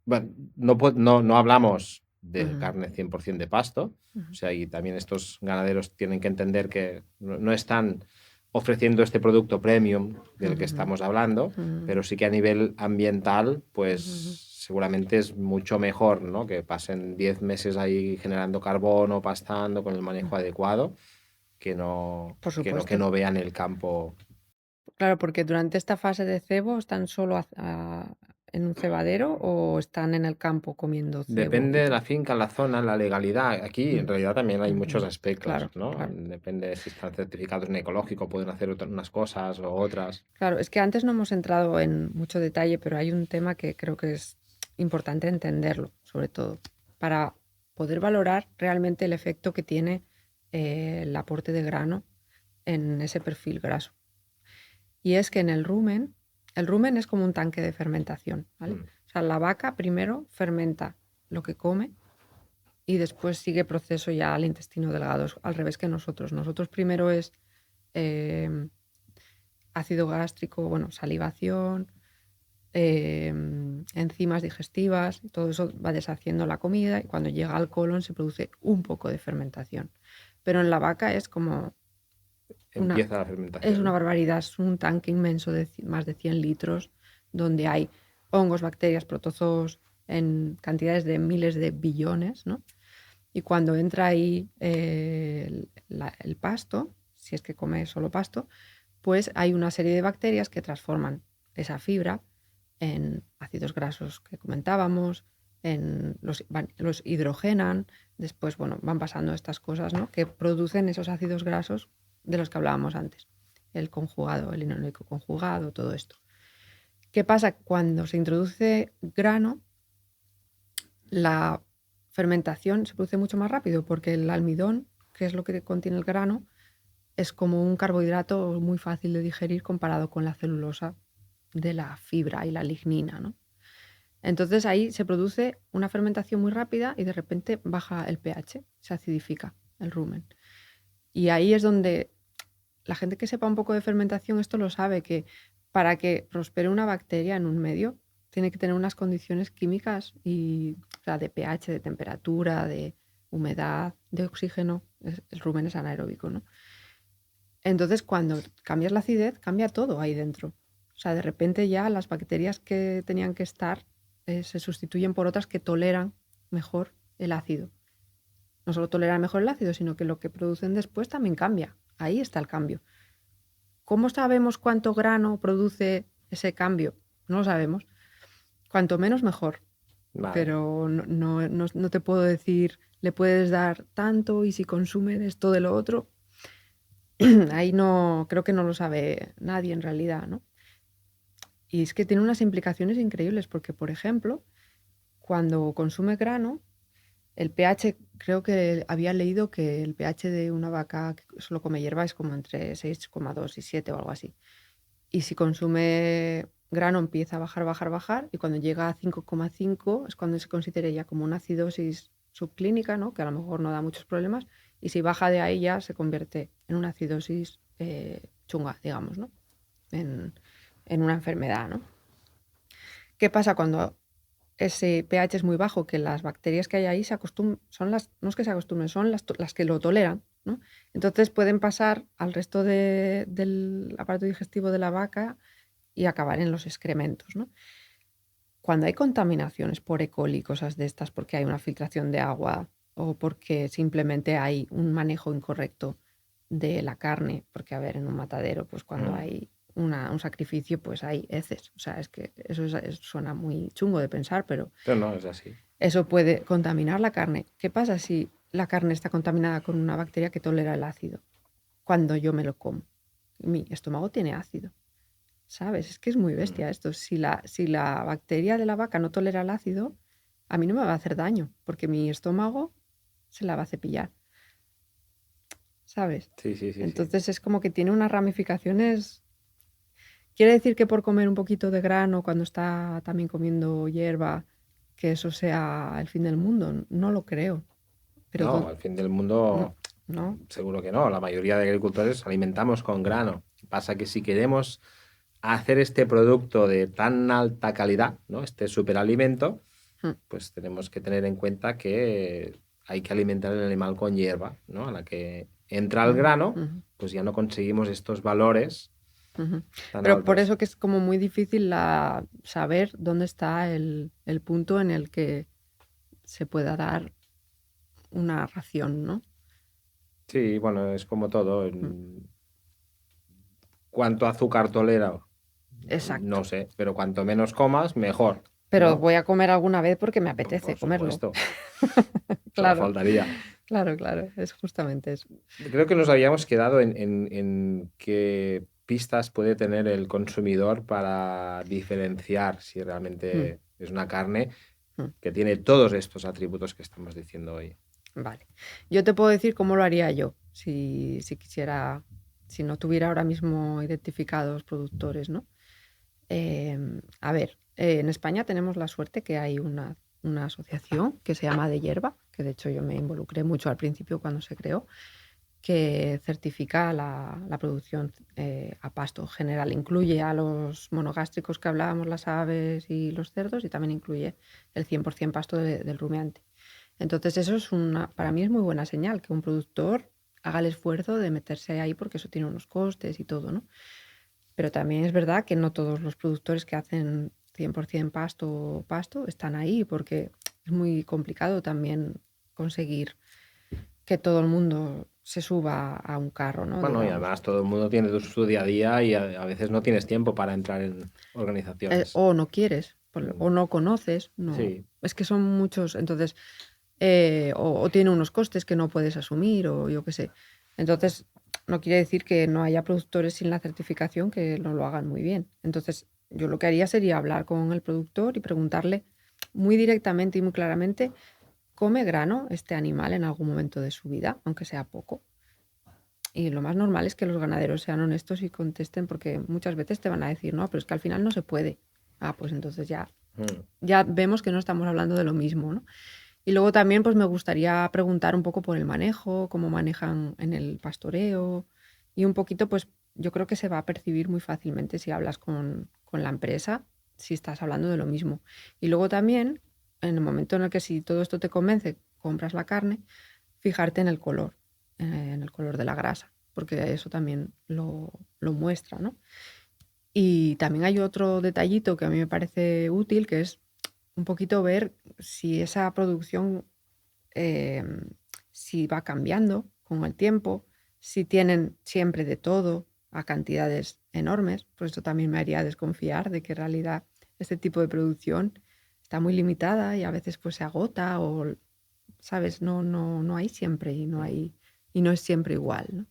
bueno, no hablamos de carne 100% de pasto. Ujú. O sea, y también estos ganaderos tienen que entender que no están ofreciendo este producto premium del que Ujú. estamos hablando, Ujú. pero sí que a nivel ambiental, pues Ujú. seguramente es mucho mejor, ¿no? Que pasen 10 meses ahí generando carbono, pastando con el manejo adecuado, que no, Por que no, supuesto. que no vean el campo. Claro, porque durante esta fase de cebo, ¿están solo en un cebadero o están en el campo comiendo cebo Depende y de la todo? finca, la zona, la legalidad. Aquí en Mm. realidad también hay muchos Ujú. aspectos, Claro, ¿no? claro. Depende de si están certificados en ecológico, pueden hacer unas cosas o otras. Claro, es que antes no hemos entrado en mucho detalle, pero hay un tema que creo que es importante entenderlo, sobre todo, para poder valorar realmente el efecto que tiene el aporte de grano en ese perfil graso. Y es que en el rumen es como un tanque de fermentación, ¿vale? Mm. O sea, la vaca primero fermenta lo que come y después sigue proceso ya al intestino delgado, es al revés que nosotros. Nosotros primero es eh, ácido gástrico, bueno, salivación, enzimas digestivas, y todo eso va deshaciendo la comida y cuando llega al colon se produce un poco de fermentación. Pero en la vaca es como una, Empieza la es fermentación, una ¿no? barbaridad, es un tanque inmenso de más de 100 litros donde hay hongos, bacterias, protozoos en cantidades de miles de billones, ¿no? Y cuando entra ahí el pasto, si es que come solo pasto, pues hay una serie de bacterias que transforman esa fibra en ácidos grasos que comentábamos, los hidrogenan, después, bueno, van pasando estas cosas, ¿no? Que producen esos ácidos grasos de los que hablábamos antes, el conjugado, el linoleico conjugado, todo esto. ¿Qué pasa? Cuando se introduce grano, la fermentación se produce mucho más rápido porque el almidón, que es lo que contiene el grano, es como un carbohidrato muy fácil de digerir comparado con la celulosa de la fibra y la lignina, ¿no? Entonces ahí se produce una fermentación muy rápida y de repente baja el pH, se acidifica el rumen. Y ahí es donde la gente que sepa un poco de fermentación esto lo sabe, que para que prospere una bacteria en un medio tiene que tener unas condiciones químicas y, o sea, de pH, de temperatura, de humedad, de oxígeno. El rumen es anaeróbico, ¿no? Entonces, cuando cambias la acidez, cambia todo ahí dentro. O sea, de repente ya las bacterias que tenían que estar se sustituyen por otras que toleran mejor el ácido. No solo toleran mejor el ácido, sino que lo que producen después también cambia. Ahí está el cambio. ¿Cómo sabemos cuánto grano produce ese cambio? No lo sabemos. Cuanto menos, mejor. Vale. Pero no te puedo decir, le puedes dar tanto y si consume de esto de lo otro. Ahí no, creo que no lo sabe nadie en realidad, ¿no? Y es que tiene unas implicaciones increíbles porque, por ejemplo, cuando consume grano, el pH, creo que había leído que el pH de una vaca que solo come hierba es como entre 6,2 y 7 o algo así. Y si consume grano empieza a bajar, bajar, bajar y cuando llega a 5,5 es cuando se considera ya como una acidosis subclínica, ¿no? Que a lo mejor no da muchos problemas y si baja de ahí ya se convierte en una acidosis chunga, digamos, ¿no? En una enfermedad, ¿no? ¿Qué pasa cuando ese pH es muy bajo? Que las bacterias que hay ahí se acostumbran, son las, no es que se acostumbren, son las que lo toleran, ¿no? Entonces pueden pasar al resto del aparato digestivo de la vaca y acabar en los excrementos, ¿no? Cuando hay contaminaciones por E. coli, cosas de estas, porque hay una filtración de agua o porque simplemente hay un manejo incorrecto de la carne, porque a ver, en un matadero, pues cuando hay un sacrificio, pues hay heces. O sea, es que eso suena muy chungo de pensar, pero Pero no, es así. eso puede contaminar la carne. ¿Qué pasa si la carne está contaminada con una bacteria que tolera el ácido? Cuando yo me lo como, mi estómago tiene ácido. ¿Sabes? Es que es muy bestia esto. Si la bacteria de la vaca no tolera el ácido, a mí no me va a hacer daño, porque mi estómago se la va a cepillar. ¿Sabes? Sí, sí, sí, sí. Entonces es como que tiene unas ramificaciones. ¿Quiere decir que por comer un poquito de grano cuando está también comiendo hierba, que eso sea el fin del mundo? No lo creo. Pero No, al fin del no, mundo no. seguro que no. La mayoría de agricultores alimentamos con grano. Pasa que si queremos hacer este producto de tan alta calidad, ¿no? Este superalimento, pues tenemos que tener en cuenta que hay que alimentar el animal con hierba, ¿no? A la que entra el grano, pues ya no conseguimos estos valores tan Pero por altos. eso que es como muy difícil saber dónde está el punto en el que se pueda dar una ración, ¿no? Sí, bueno, es como todo. ¿Cuánto azúcar tolera? Exacto. No sé, pero cuanto menos comas, mejor, Pero ¿no? voy a comer alguna vez porque me apetece Por comerlo. supuesto, solo Claro, faltaría. claro, es justamente eso. Creo que nos habíamos quedado en qué pistas puede tener el consumidor para diferenciar si Mm, realmente es una carne mm. que tiene todos estos atributos que estamos diciendo hoy. Vale. Yo te puedo decir cómo lo haría yo si quisiera, si no tuviera ahora mismo identificados productores, ¿no? A ver, en España tenemos la suerte que hay una asociación que se llama De Hierba, que de hecho yo me involucré mucho al principio cuando se creó, que certifica la producción a pasto general. Incluye a los monogástricos que hablábamos, las aves y los cerdos, y también incluye el 100% pasto del rumiante. Entonces eso para mí es muy buena señal, que un productor haga el esfuerzo de meterse ahí porque eso tiene unos costes y todo, ¿no? Pero también es verdad que no todos los productores que hacen 100% pasto están ahí porque es muy complicado también conseguir que todo el mundo se suba a un carro, ¿no? Bueno, y Digamos. además todo el mundo tiene su día a día y a veces no tienes tiempo para entrar en organizaciones. O no quieres, o no conoces, no. Sí, Es que son muchos, entonces, o tiene unos costes que no puedes asumir, o yo qué sé. Entonces, no quiere decir que no haya productores sin la certificación que no lo hagan muy bien. Entonces, yo lo que haría sería hablar con el productor y preguntarle muy directamente y muy claramente, ¿come grano este animal en algún momento de su vida, aunque sea poco? Y lo más normal es que los ganaderos sean honestos y contesten, porque muchas veces te van a decir, no, pero es que al final no se puede. Ah, pues entonces ya vemos que no estamos hablando de lo mismo, ¿no? Y luego también pues me gustaría preguntar un poco por el manejo, cómo manejan en el pastoreo y un poquito pues yo creo que se va a percibir muy fácilmente si hablas con la empresa, si estás hablando de lo mismo. Y luego también, en el momento en el que si todo esto te convence, compras la carne, fijarte en el color de la grasa, porque eso también lo muestra, ¿no? Y también hay otro detallito que a mí me parece útil, que es un poquito ver si esa producción, eh, si va cambiando con el tiempo, si tienen siempre de todo a cantidades enormes, pues esto también me haría desconfiar de que en realidad este tipo de producción está muy limitada y a veces pues se agota o, ¿sabes? No hay siempre y no es siempre igual, ¿no?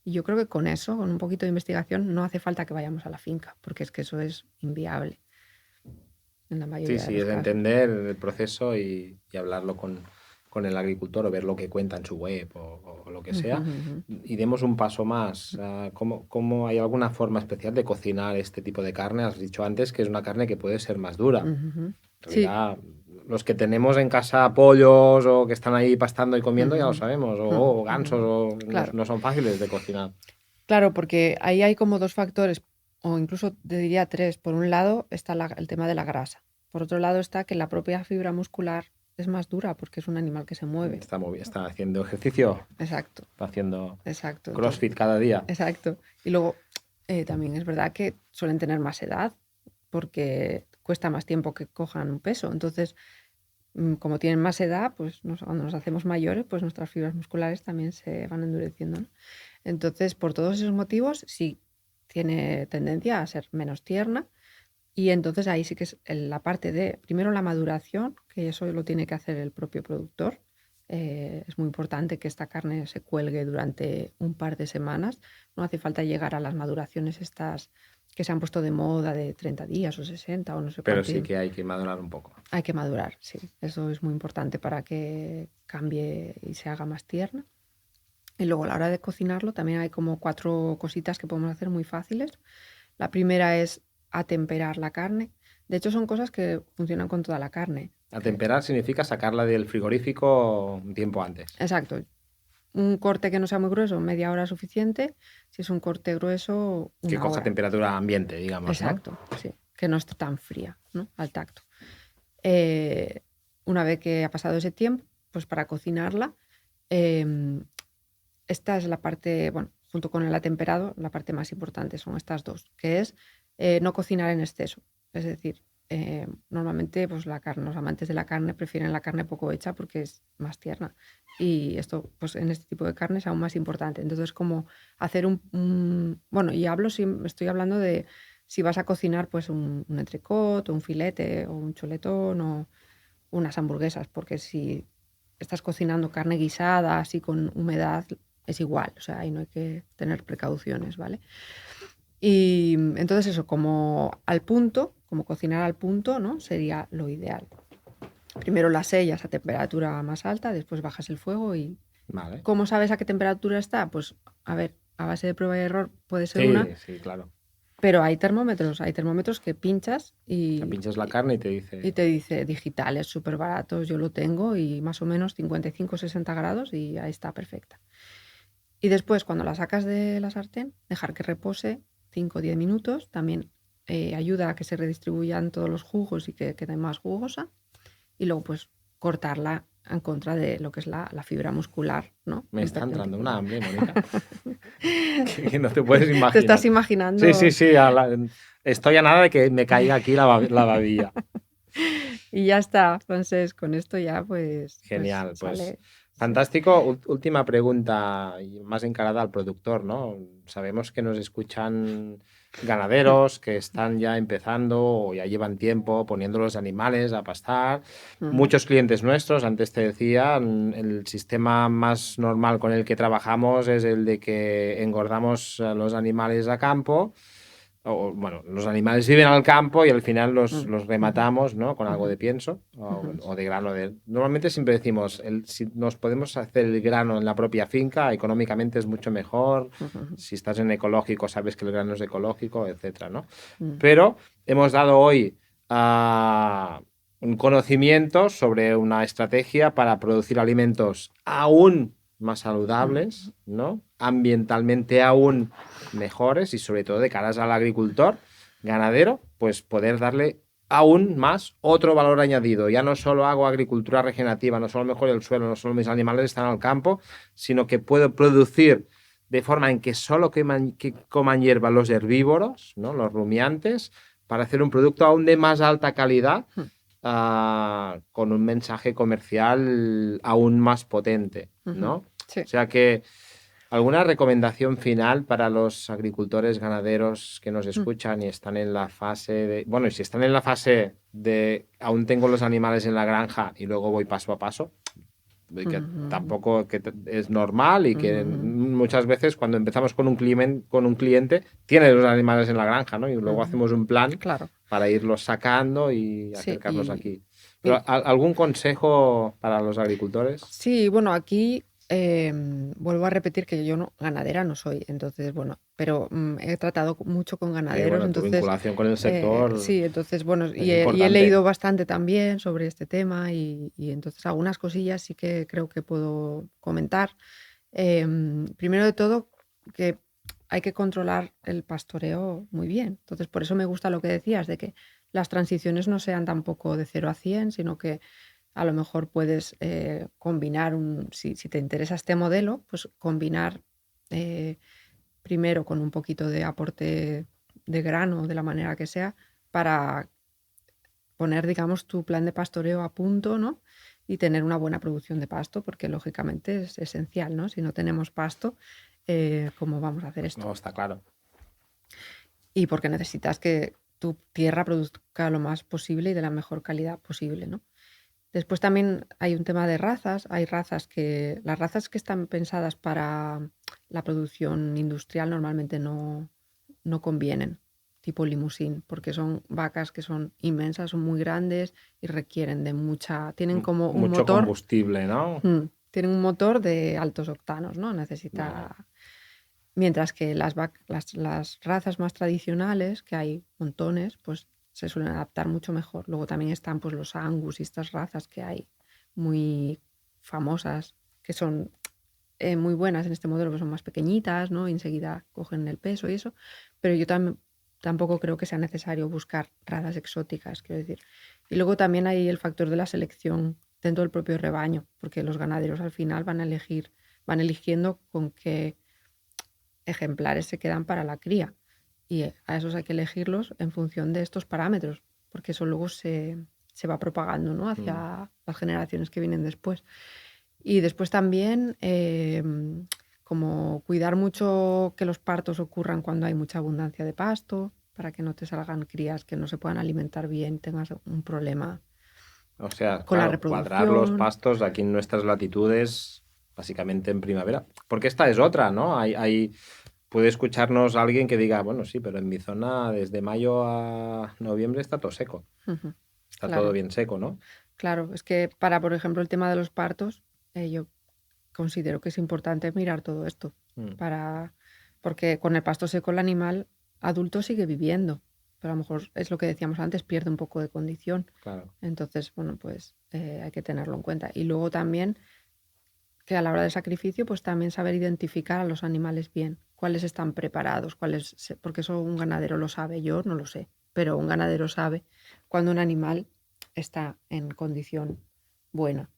Y yo creo que con eso, con un poquito de investigación, no hace falta que vayamos a la finca, porque es que eso es inviable en la sí, mayoría de sí, los es casos. entender el proceso y hablarlo con el agricultor o ver lo que cuenta en su web o lo que Ujú, sea. ujú. Y demos un paso más. ¿Cómo hay alguna forma especial de cocinar este tipo de carne? Has dicho antes que es una carne que puede ser más dura. Ujú. En Sí. realidad, los que tenemos en casa pollos o que están ahí pastando y comiendo ya lo Ujú, sabemos, o gansos, ujú. no, Claro, no son fáciles de cocinar. claro, porque ahí hay como dos factores, o incluso te diría tres. Por un lado está el tema de la grasa. Por otro lado está que la propia fibra muscular es más dura porque es un animal que se mueve. Está haciendo ejercicio, Exacto, está haciendo exacto. Entonces, CrossFit cada día. exacto. Y luego también es verdad que suelen tener más edad porque cuesta más tiempo que cojan un peso. Entonces, como tienen más edad, pues cuando nos hacemos mayores, pues nuestras fibras musculares también se van endureciendo, ¿no? Entonces, por todos esos motivos, sí tiene tendencia a ser menos tierna. Y entonces ahí sí que es la parte de, primero la maduración, que eso lo tiene que hacer el propio productor. Es muy importante que esta carne se cuelgue durante un par de semanas. No hace falta llegar a las maduraciones estas que se han puesto de moda de 30 días o 60 o no sé Pero cuánto. sí que hay que madurar un poco. Hay que madurar, sí. Eso es muy importante para que cambie y se haga más tierna. Y luego a la hora de cocinarlo también hay como 4 cositas que podemos hacer muy fáciles. La primera es atemperar la carne. De hecho, son cosas que funcionan con toda la carne. Atemperar significa sacarla del frigorífico un tiempo antes. Exacto. Un corte que no sea muy grueso, media hora es suficiente. Si es un corte grueso, Que una coja hora. temperatura ambiente, digamos, ¿no? Exacto, sí. Que no esté tan fría, ¿no? Al tacto. una vez que ha pasado ese tiempo, pues para cocinarla, esta es la parte, bueno, junto con el atemperado, la parte más importante son estas dos, que es no cocinar en exceso. Es decir, normalmente pues la carne, los amantes de la carne prefieren la carne poco hecha porque es más tierna. Y esto, pues en este tipo de carne es aún más importante. Entonces, como hacer bueno, y estoy hablando de si vas a cocinar pues un entrecot o un filete o un chuletón o unas hamburguesas, porque si estás cocinando carne guisada así con humedad, es igual, o sea, ahí no hay que tener precauciones, ¿vale? Y entonces eso, como al punto, como cocinar al punto, ¿no? Sería lo ideal. Primero las sellas a temperatura más alta, después bajas el fuego y Vale. ¿cómo sabes a qué temperatura está? Pues a ver, a base de prueba y error puede ser Sí, una, sí, claro. pero hay termómetros que pinchas Te pinchas la carne y te y dice... te dice digitales, súper baratos, yo lo tengo y más o menos 55-60 grados y ahí está perfecta. Y después, cuando la sacas de la sartén, dejar que repose 5 o 10 minutos. También ayuda a que se redistribuyan todos los jugos y que quede más jugosa. Y luego, pues, cortarla en contra de lo que es la fibra muscular, ¿no? Me está En entrando tipo una de- hambre, Mónica, que no te puedes Te estás imaginar. imaginando. Sí, sí, sí. Estoy a nada de que me caiga aquí la babilla. Y ya está. Entonces, con esto ya, pues Genial, pues sale. Sí. fantástico. Última pregunta, y más encarada al productor, ¿no? Sabemos que nos escuchan ganaderos que están ya empezando o ya llevan tiempo poniendo los animales a pastar. Ujú, Muchos clientes nuestros, antes te decía, el sistema más normal con el que trabajamos es el de que engordamos a los animales a campo. Bueno, los animales viven al campo y al final ujú, los ujú, rematamos, ¿no? Con algo ujú, de pienso ujú, o de grano. Normalmente siempre decimos, si nos podemos hacer el grano en la propia finca, económicamente es mucho mejor. ujú, Si estás en ecológico, sabes que el grano es ecológico, etcétera, ¿no? ujú, Pero hemos dado hoy un conocimiento sobre una estrategia para producir alimentos aún más saludables, ¿no? Ambientalmente aún mejores y sobre todo de caras al agricultor ganadero, pues poder darle aún más otro valor añadido. Ya no solo hago agricultura regenerativa, no solo mejoro el suelo, no solo mis animales están al campo, sino que puedo producir de forma en que solo que coman hierba los herbívoros, ¿no? Los rumiantes, para hacer un producto aún de más alta calidad, con un mensaje comercial aún más potente, ujú. ¿no? O Sí. sea que, ¿alguna recomendación final para los agricultores ganaderos que nos Mm. escuchan y están en la fase de... Bueno, y si están en la fase de aún tengo los animales en la granja y luego voy paso a paso, y que Ujú, tampoco es normal y que ujú, muchas veces cuando empezamos con un cliente tiene los animales en la granja, ¿no? Y luego ujú. hacemos un plan Claro. para irlos sacando y Sí, acercarlos aquí. Pero, y ¿algún consejo para los agricultores? sí, bueno, aquí vuelvo a repetir que yo no, ganadera no soy, entonces, bueno, pero he tratado mucho con Sí, ganaderos, bueno, tu entonces, vinculación con el sector sí, entonces, bueno, es y he importante. leído bastante también sobre este tema y entonces algunas cosillas sí que creo que puedo comentar. Primero de todo, que hay que controlar el pastoreo muy bien. Entonces, por eso me gusta lo que decías, de que las transiciones no sean tampoco de 0 a 100, sino que a lo mejor puedes combinar, si te interesa este modelo, pues combinar eh, primero con un poquito de aporte de grano, de la manera que sea, para poner, digamos, tu plan de pastoreo a punto, ¿no? Y tener una buena producción de pasto, porque lógicamente es esencial, ¿no? Si no tenemos pasto, ¿cómo vamos a hacer esto? No, está claro. Y porque necesitas que tu tierra produzca lo más posible y de la mejor calidad posible, ¿no? Después también hay un tema de razas. Hay las razas que están pensadas para la producción industrial normalmente no convienen, tipo limusín, porque son vacas que son inmensas, son muy grandes y requieren de tienen como un Mucho motor, combustible, ¿no? tienen un motor de altos octanos, ¿no? Vale. Mientras que las razas más tradicionales, que hay montones, pues se suelen adaptar mucho mejor. Luego también están pues los Angus y estas razas que hay muy famosas, que son muy buenas en este modelo, que son más pequeñitas, ¿no? Y enseguida cogen el peso y eso. Pero yo también tampoco creo que sea necesario buscar razas exóticas, quiero decir. Y luego también hay el factor de la selección dentro del propio rebaño, porque los ganaderos al final van eligiendo con qué ejemplares se quedan para la cría. Y a esos hay que elegirlos en función de estos parámetros, porque eso luego se va propagando, ¿no?, hacia las generaciones que vienen después. Y después también como cuidar mucho que los partos ocurran cuando hay mucha abundancia de pasto, para que no te salgan crías que no se puedan alimentar bien y tengas un problema O sea, con la claro, cuadrar los reproducción. pastos aquí en nuestras latitudes, básicamente en primavera. Porque esta es otra, ¿no? Puede escucharnos alguien que diga, bueno, sí, pero en mi zona desde mayo a noviembre está todo seco. Ujú, Está claro, todo bien seco, ¿no? claro. Es que para, por ejemplo, el tema de los partos, yo considero que es importante mirar todo esto, porque con el pasto seco el animal adulto sigue viviendo, pero a lo mejor es lo que decíamos antes, pierde un poco de condición. Claro. Entonces, bueno, pues hay que tenerlo en cuenta. Y luego también que a la hora del sacrificio, pues también saber identificar a los animales bien, cuáles están preparados, porque eso un ganadero lo sabe, yo no lo sé, pero un ganadero sabe cuando un animal está en condición buena,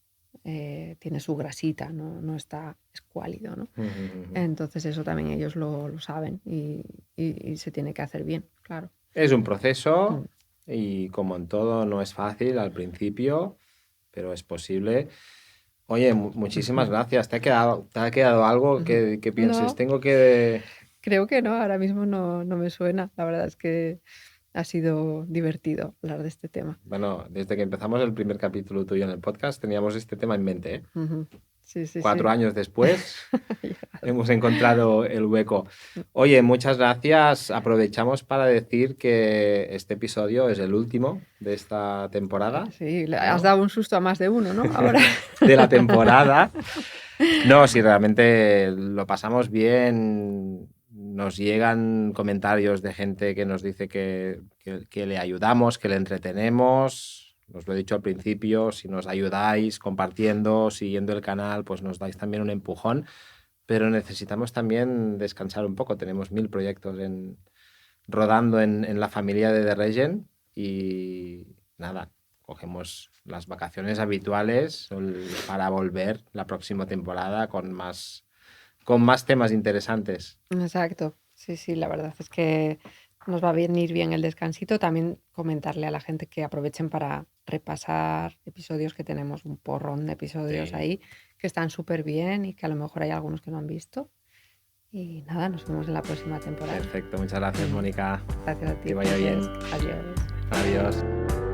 tiene su grasita, no está escuálido, ¿no? Entonces eso también ellos lo saben y se tiene que hacer bien, claro. Es un proceso y como en todo no es fácil al principio, pero es posible. Oye, muchísimas gracias. ¿Te ha quedado algo que pienses? No, Tengo que... creo que no, ahora mismo no me suena. La verdad es que ha sido divertido hablar de este tema. Bueno, desde que empezamos el primer capítulo tuyo en el podcast teníamos este tema en mente, ¿eh? Sí, sí, 4 sí. años después hemos encontrado el hueco. Oye, muchas gracias. Aprovechamos para decir que este episodio es el último de esta temporada. Sí, le ¿no? has dado un susto a más de uno, ¿no? Ahora. De la temporada. No, si realmente lo pasamos bien, nos llegan comentarios de gente que nos dice que le ayudamos, que le entretenemos. Os lo he dicho al principio, si nos ayudáis compartiendo, siguiendo el canal, pues nos dais también un empujón. Pero necesitamos también descansar un poco. Tenemos 1000 proyectos rodando en la familia de The Regen y nada, cogemos las vacaciones habituales para volver la próxima temporada con más temas interesantes. Exacto. Sí, sí, la verdad es que nos va a venir bien el descansito. También comentarle a la gente que aprovechen para repasar episodios, que tenemos un porrón de episodios ahí que están súper bien y que a lo mejor hay algunos que no han visto. Y nada, nos vemos en la próxima temporada. Perfecto, muchas gracias, Mónica. Gracias a ti. Que vaya bien. Adiós. Adiós.